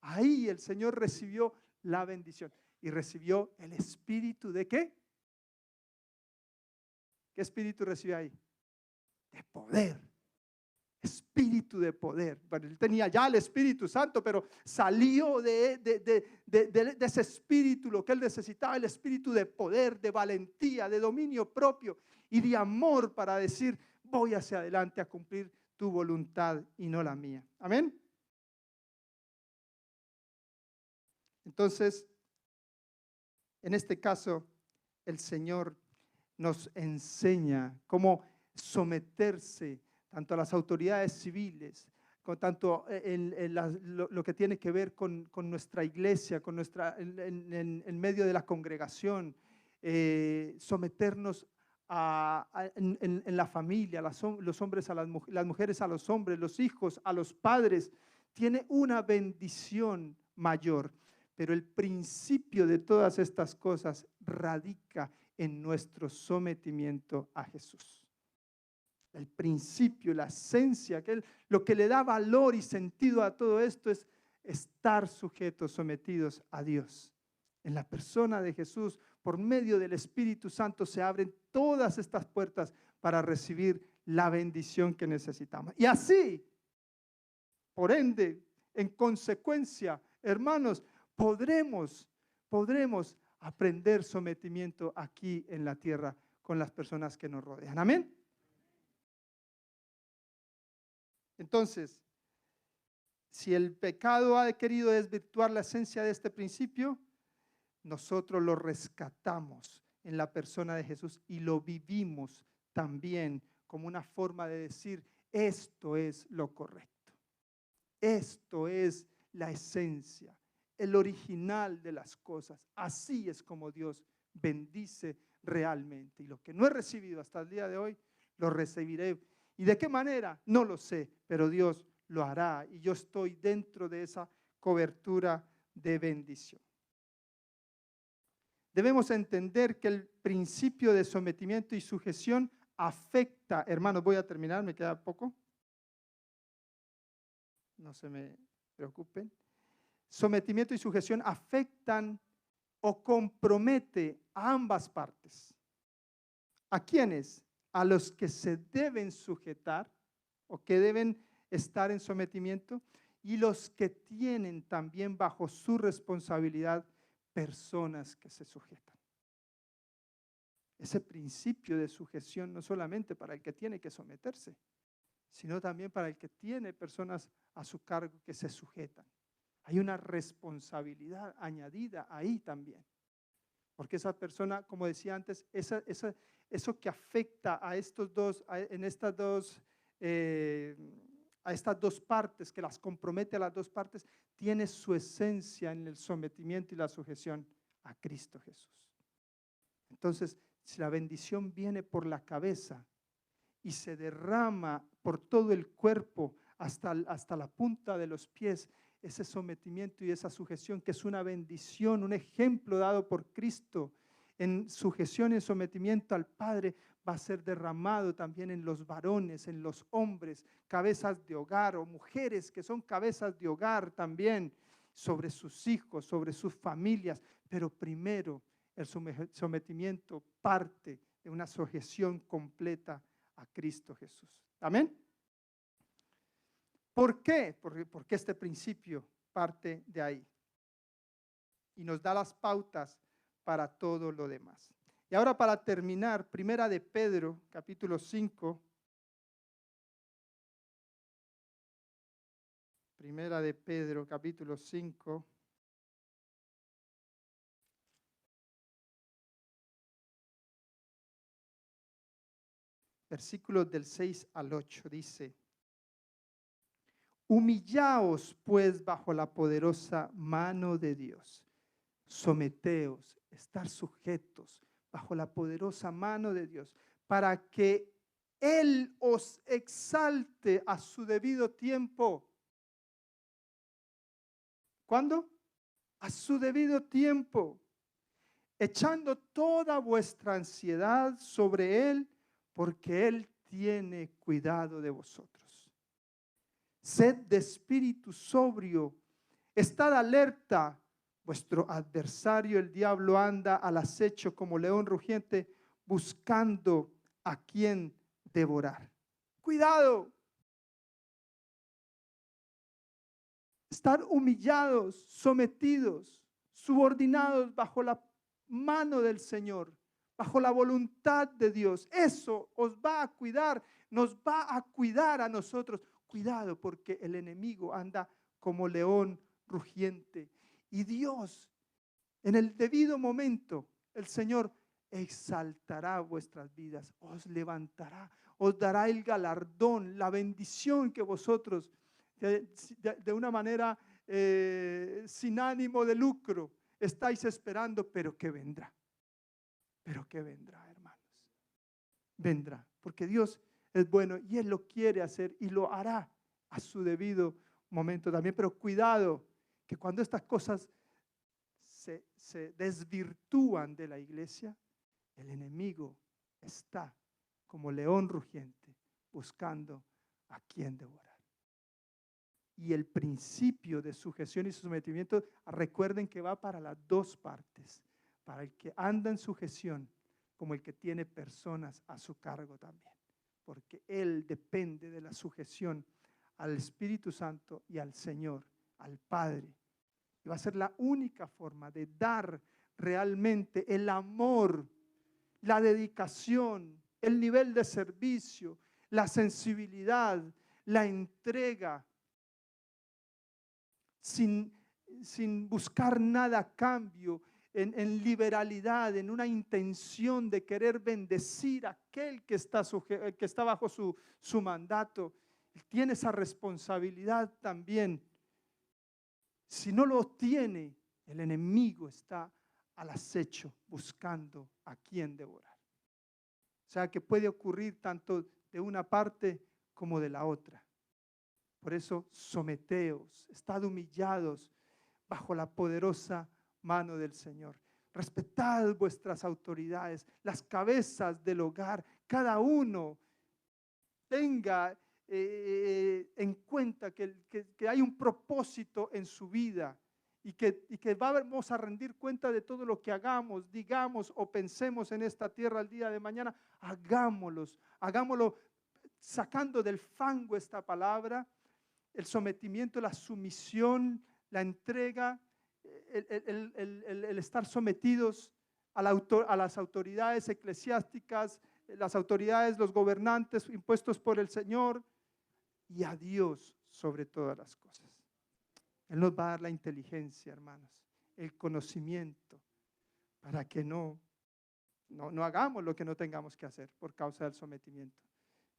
Ahí el Señor recibió la bendición y recibió el espíritu de ¿qué? ¿Qué espíritu recibió ahí? De poder. Espíritu de poder. Bueno, él tenía ya el Espíritu Santo, pero salió de ese espíritu lo que él necesitaba: el espíritu de poder, de valentía, de dominio propio y de amor para decir: voy hacia adelante a cumplir tu voluntad y no la mía. Amén. Entonces, en este caso, el Señor nos enseña cómo someterse tanto a las autoridades civiles, tanto en lo que tiene que ver con nuestra iglesia, en medio de la congregación, someternos en la familia, los hombres a las mujeres a los hombres, los hijos a los padres. Tiene una bendición mayor, pero el principio de todas estas cosas radica en nuestro sometimiento a Jesús. El principio, la esencia, lo que le da valor y sentido a todo esto es estar sujetos, sometidos a Dios. En la persona de Jesús, por medio del Espíritu Santo, se abren todas estas puertas para recibir la bendición que necesitamos. Y así, por ende, en consecuencia, hermanos, podremos aprender sometimiento aquí en la tierra con las personas que nos rodean. Amén. Entonces, si el pecado ha querido desvirtuar la esencia de este principio, nosotros lo rescatamos en la persona de Jesús y lo vivimos también como una forma de decir: esto es lo correcto, esto es la esencia, el original de las cosas. Así es como Dios bendice realmente, y lo que no he recibido hasta el día de hoy, lo recibiré. ¿Y de qué manera? No lo sé, pero Dios lo hará y yo estoy dentro de esa cobertura de bendición. Debemos entender que el principio de sometimiento y sujeción afecta, hermanos, voy a terminar, me queda poco. No se me preocupen. Sometimiento y sujeción afectan o compromete a ambas partes. ¿A quiénes? A los que se deben sujetar o que deben estar en sometimiento, y los que tienen también bajo su responsabilidad personas que se sujetan. Ese principio de sujeción no solamente para el que tiene que someterse, sino también para el que tiene personas a su cargo que se sujetan. Hay una responsabilidad añadida ahí también. Porque esa persona, como decía antes, eso que afecta a estas dos partes, que las compromete a las dos partes, tiene su esencia en el sometimiento y la sujeción a Cristo Jesús. Entonces, si la bendición viene por la cabeza y se derrama por todo el cuerpo hasta la punta de los pies, ese sometimiento y esa sujeción que es una bendición, un ejemplo dado por Cristo en sujeción y sometimiento al Padre, va a ser derramado también en los varones, en los hombres, cabezas de hogar o mujeres que son cabezas de hogar también, sobre sus hijos, sobre sus familias. Pero primero el sometimiento parte de una sujeción completa a Cristo Jesús. Amén. ¿Por qué? Porque este principio parte de ahí y nos da las pautas para todo lo demás. Y ahora, para terminar, Primera de Pedro, capítulo 5. Primera de Pedro, capítulo 5. Versículos del 6 al 8 dice: humillaos pues bajo la poderosa mano de Dios. Someteos, estar sujetos bajo la poderosa mano de Dios, para que Él os exalte a su debido tiempo. ¿Cuándo? A su debido tiempo, echando toda vuestra ansiedad sobre Él, porque Él tiene cuidado de vosotros. Sed de espíritu sobrio, estad alerta. Vuestro adversario, el diablo, anda al acecho como león rugiente, buscando a quien devorar. Cuidado. Estar humillados, sometidos, subordinados bajo la mano del Señor, bajo la voluntad de Dios. Eso os va a cuidar, nos va a cuidar a nosotros. Cuidado, porque el enemigo anda como león rugiente. Y Dios, en el debido momento, el Señor exaltará vuestras vidas, os levantará, os dará el galardón, la bendición que vosotros, de una manera sin ánimo de lucro, estáis esperando, pero que vendrá. Pero que vendrá, hermanos. Vendrá, porque Dios es bueno y Él lo quiere hacer y lo hará a su debido momento también. Pero cuidado, que cuando estas cosas se desvirtúan de la iglesia, el enemigo está como león rugiente buscando a quien devorar. Y el principio de sujeción y sometimiento, recuerden que va para las dos partes, para el que anda en sujeción como el que tiene personas a su cargo también, porque él depende de la sujeción al Espíritu Santo y al Señor, al Padre. Y va a ser la única forma de dar realmente el amor, la dedicación, el nivel de servicio, la sensibilidad, la entrega, sin buscar nada a cambio, en liberalidad, en una intención de querer bendecir a aquel que está bajo su mandato. Él tiene esa responsabilidad también. Si no lo tiene, el enemigo está al acecho buscando a quien devorar. O sea que puede ocurrir tanto de una parte como de la otra. Por eso, someteos, estad humillados bajo la poderosa mano del Señor. Respetad vuestras autoridades, las cabezas del hogar. Cada uno tenga en cuenta que hay un propósito en su vida y que vamos a rendir cuenta de todo lo que hagamos, digamos o pensemos en esta tierra el día de mañana. Hagámoslo sacando del fango esta palabra, el sometimiento, la sumisión, la entrega, el estar sometidos a las autoridades eclesiásticas, las autoridades, los gobernantes impuestos por el Señor, y a Dios sobre todas las cosas. Él nos va a dar la inteligencia, hermanos, el conocimiento, para que no hagamos lo que no tengamos que hacer por causa del sometimiento.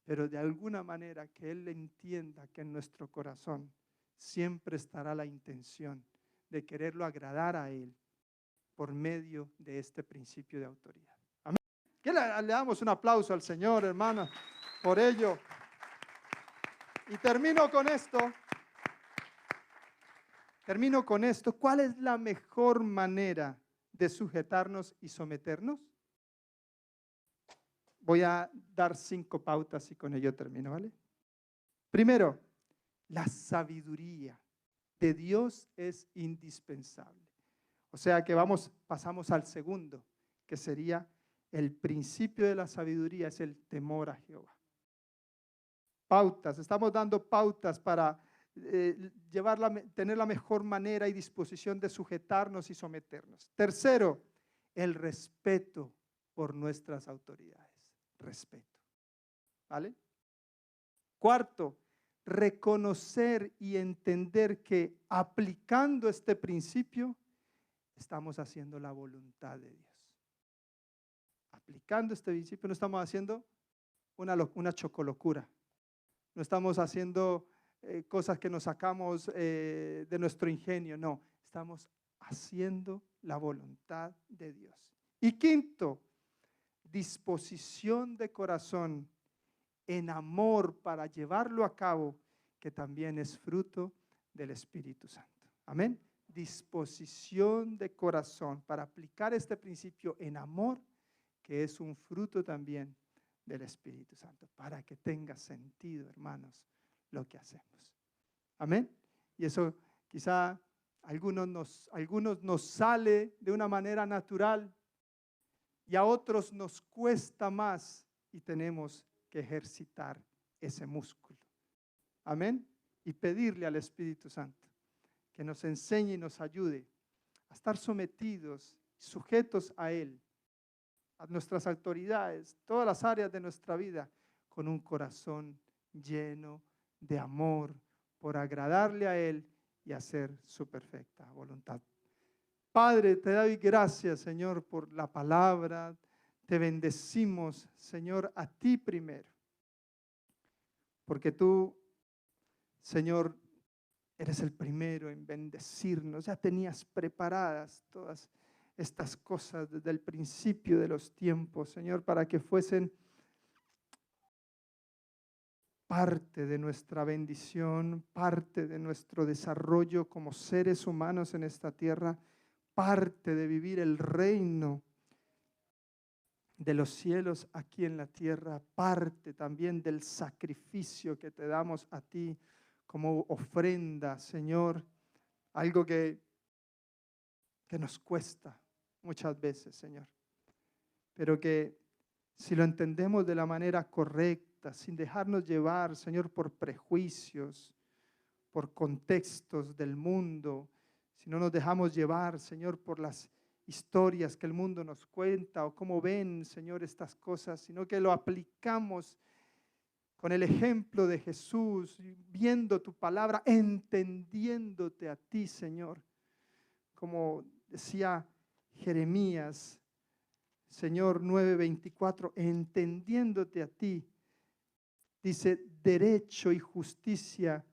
Pero de alguna manera que Él entienda que en nuestro corazón siempre estará la intención de quererlo agradar a Él por medio de este principio de autoridad. Amén. Que le damos un aplauso al Señor, hermanos, por ello. Y termino con esto. Termino con esto. ¿Cuál es la mejor manera de sujetarnos y someternos? Voy a dar 5 pautas y con ello termino, ¿vale? Primero, la sabiduría de Dios es indispensable. O sea que pasamos al segundo, que sería el principio de la sabiduría, es el temor a Jehová. Pautas, estamos dando pautas para tener la mejor manera y disposición de sujetarnos y someternos. Tercero, el respeto por nuestras autoridades. Respeto. ¿Vale? Cuarto, reconocer y entender que aplicando este principio estamos haciendo la voluntad de Dios. Aplicando este principio no estamos haciendo una chocolocura. No estamos haciendo cosas que nos sacamos de nuestro ingenio. No, estamos haciendo la voluntad de Dios. Y quinto, disposición de corazón en amor para llevarlo a cabo, que también es fruto del Espíritu Santo. Amén. Disposición de corazón para aplicar este principio en amor, que es un fruto también del Espíritu Santo, para que tenga sentido, hermanos, lo que hacemos. Amén. Y eso quizá a algunos nos sale de una manera natural y a otros nos cuesta más y tenemos que ejercitar ese músculo. Amén. Y pedirle al Espíritu Santo que nos enseñe y nos ayude a estar sometidos, sujetos a Él, a nuestras autoridades, todas las áreas de nuestra vida, con un corazón lleno de amor por agradarle a Él y hacer su perfecta voluntad. Padre, te doy gracias, Señor, por la palabra. Te bendecimos, Señor, a ti primero. Porque tú, Señor, eres el primero en bendecirnos. Ya tenías preparadas todas estas cosas desde el principio de los tiempos, Señor, para que fuesen parte de nuestra bendición, parte de nuestro desarrollo como seres humanos en esta tierra, parte de vivir el reino de los cielos aquí en la tierra, parte también del sacrificio que te damos a ti como ofrenda, Señor, algo que nos cuesta muchas veces, Señor, pero que si lo entendemos de la manera correcta, sin dejarnos llevar, Señor, por prejuicios, por contextos del mundo, si no nos dejamos llevar, Señor, por las historias que el mundo nos cuenta o cómo ven, Señor, estas cosas, sino que lo aplicamos con el ejemplo de Jesús, viendo tu palabra, entendiéndote a ti, Señor, como decía Jeremías, Señor 9:24, entendiéndote a ti, dice, derecho y justicia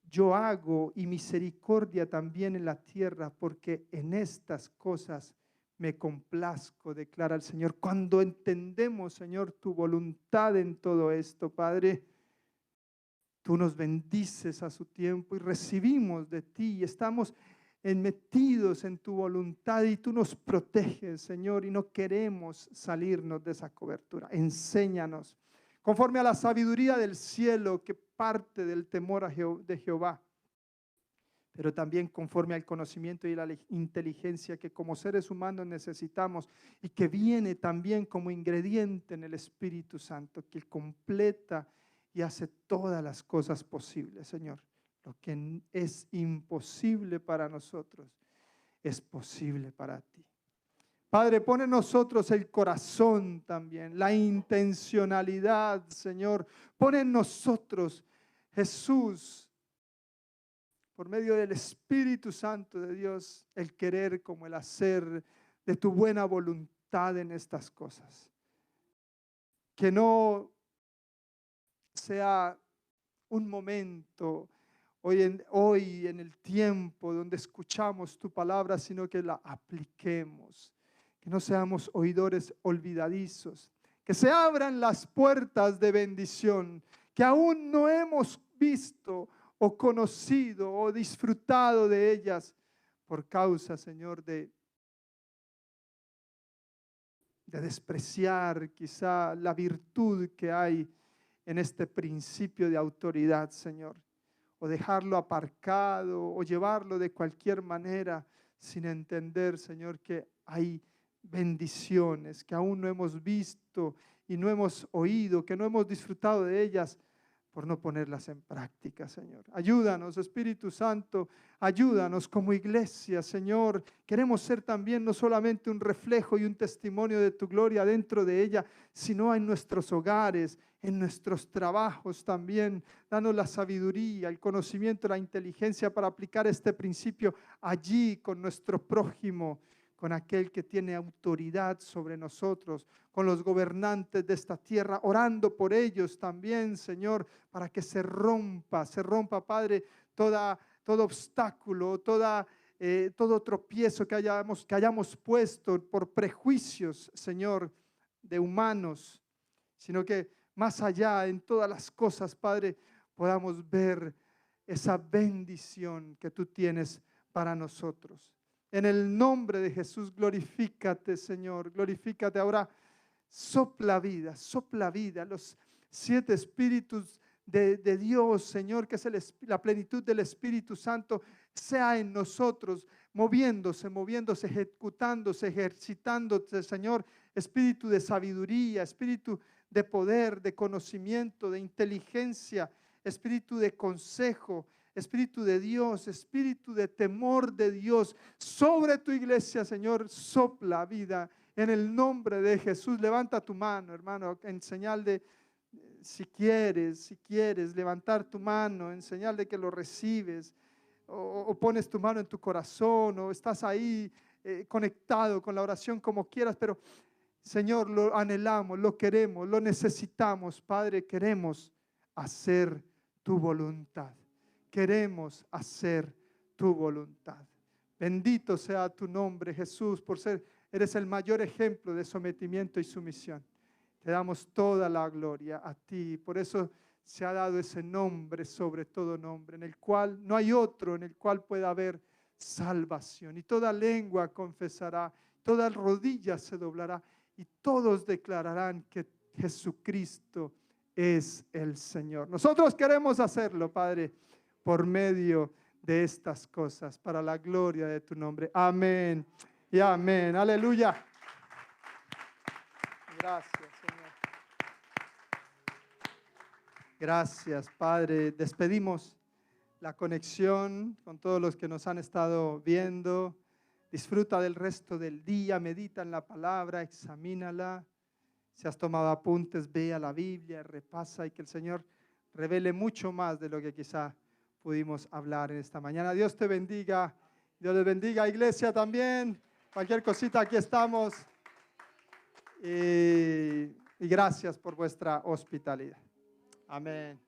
yo hago y misericordia también en la tierra, porque en estas cosas me complazco, declara el Señor. Cuando entendemos, Señor, tu voluntad en todo esto, Padre, tú nos bendices a su tiempo y recibimos de ti y estamos metidos en tu voluntad y tú nos proteges, Señor, y no queremos salirnos de esa cobertura. Enséñanos, conforme a la sabiduría del cielo que parte del temor de Jehová, pero también conforme al conocimiento y la inteligencia que como seres humanos necesitamos y que viene también como ingrediente en el Espíritu Santo, que completa y hace todas las cosas posibles, Señor. Lo que es imposible para nosotros es posible para ti. Padre, pone en nosotros el corazón también, la intencionalidad, Señor. Pone en nosotros, Jesús, por medio del Espíritu Santo de Dios, el querer como el hacer de tu buena voluntad en estas cosas. Que no sea un momento hoy en el tiempo donde escuchamos tu palabra, sino que la apliquemos. Que no seamos oidores olvidadizos. Que se abran las puertas de bendición. que aún no hemos visto o conocido o disfrutado de ellas por causa, Señor, de despreciar quizá la virtud que hay en este principio de autoridad, Señor, o dejarlo aparcado o llevarlo de cualquier manera sin entender, Señor, que hay bendiciones que aún no hemos visto y no hemos oído, que no hemos disfrutado de ellas por no ponerlas en práctica, Señor. Ayúdanos, Espíritu Santo, ayúdanos como iglesia, Señor. Queremos ser también no solamente un reflejo y un testimonio de tu gloria dentro de ella, sino en nuestros hogares, en nuestros trabajos también. Danos la sabiduría, el conocimiento, la inteligencia para aplicar este principio allí con nuestro prójimo, con aquel que tiene autoridad sobre nosotros, con los gobernantes de esta tierra, orando por ellos también, Señor, para que se rompa, Padre, todo obstáculo, todo tropiezo que hayamos puesto por prejuicios, Señor, de humanos, sino que más allá, en todas las cosas, Padre, podamos ver esa bendición que tú tienes para nosotros. En el nombre de Jesús, glorifícate, Señor, glorifícate. Ahora sopla vida, los 7 espíritus de Dios, Señor, que es la plenitud del Espíritu Santo, sea en nosotros, moviéndose, ejecutándose, ejercitándose, Señor. Espíritu de sabiduría, espíritu de poder, de conocimiento, de inteligencia, espíritu de consejo, Espíritu de Dios, espíritu de temor de Dios, sobre tu iglesia, Señor, sopla vida en el nombre de Jesús. Levanta tu mano, hermano, en señal de, si quieres, levantar tu mano en señal de que lo recibes, o pones tu mano en tu corazón, o estás ahí conectado con la oración como quieras, pero Señor, lo anhelamos, lo queremos, lo necesitamos, Padre, queremos hacer tu voluntad. Queremos hacer tu voluntad. Bendito sea tu nombre, Jesús, eres el mayor ejemplo de sometimiento y sumisión. Te damos toda la gloria a ti. Por eso se ha dado ese nombre sobre todo nombre, en el cual no hay otro, en el cual pueda haber salvación. Y toda lengua confesará, toda rodilla se doblará y todos declararán que Jesucristo es el Señor. Nosotros queremos hacerlo, Padre, por medio de estas cosas, para la gloria de tu nombre. Amén y amén. Aleluya. Gracias, Señor. Gracias, Padre. Despedimos la conexión con todos los que nos han estado viendo. Disfruta del resto del día, medita en la palabra, examínala. Si has tomado apuntes, ve a la Biblia, repasa y que el Señor revele mucho más de lo que quizá pudimos hablar en esta mañana. Dios te bendiga. Dios les bendiga, iglesia también. Cualquier cosita, aquí estamos. Y gracias por vuestra hospitalidad. Amén.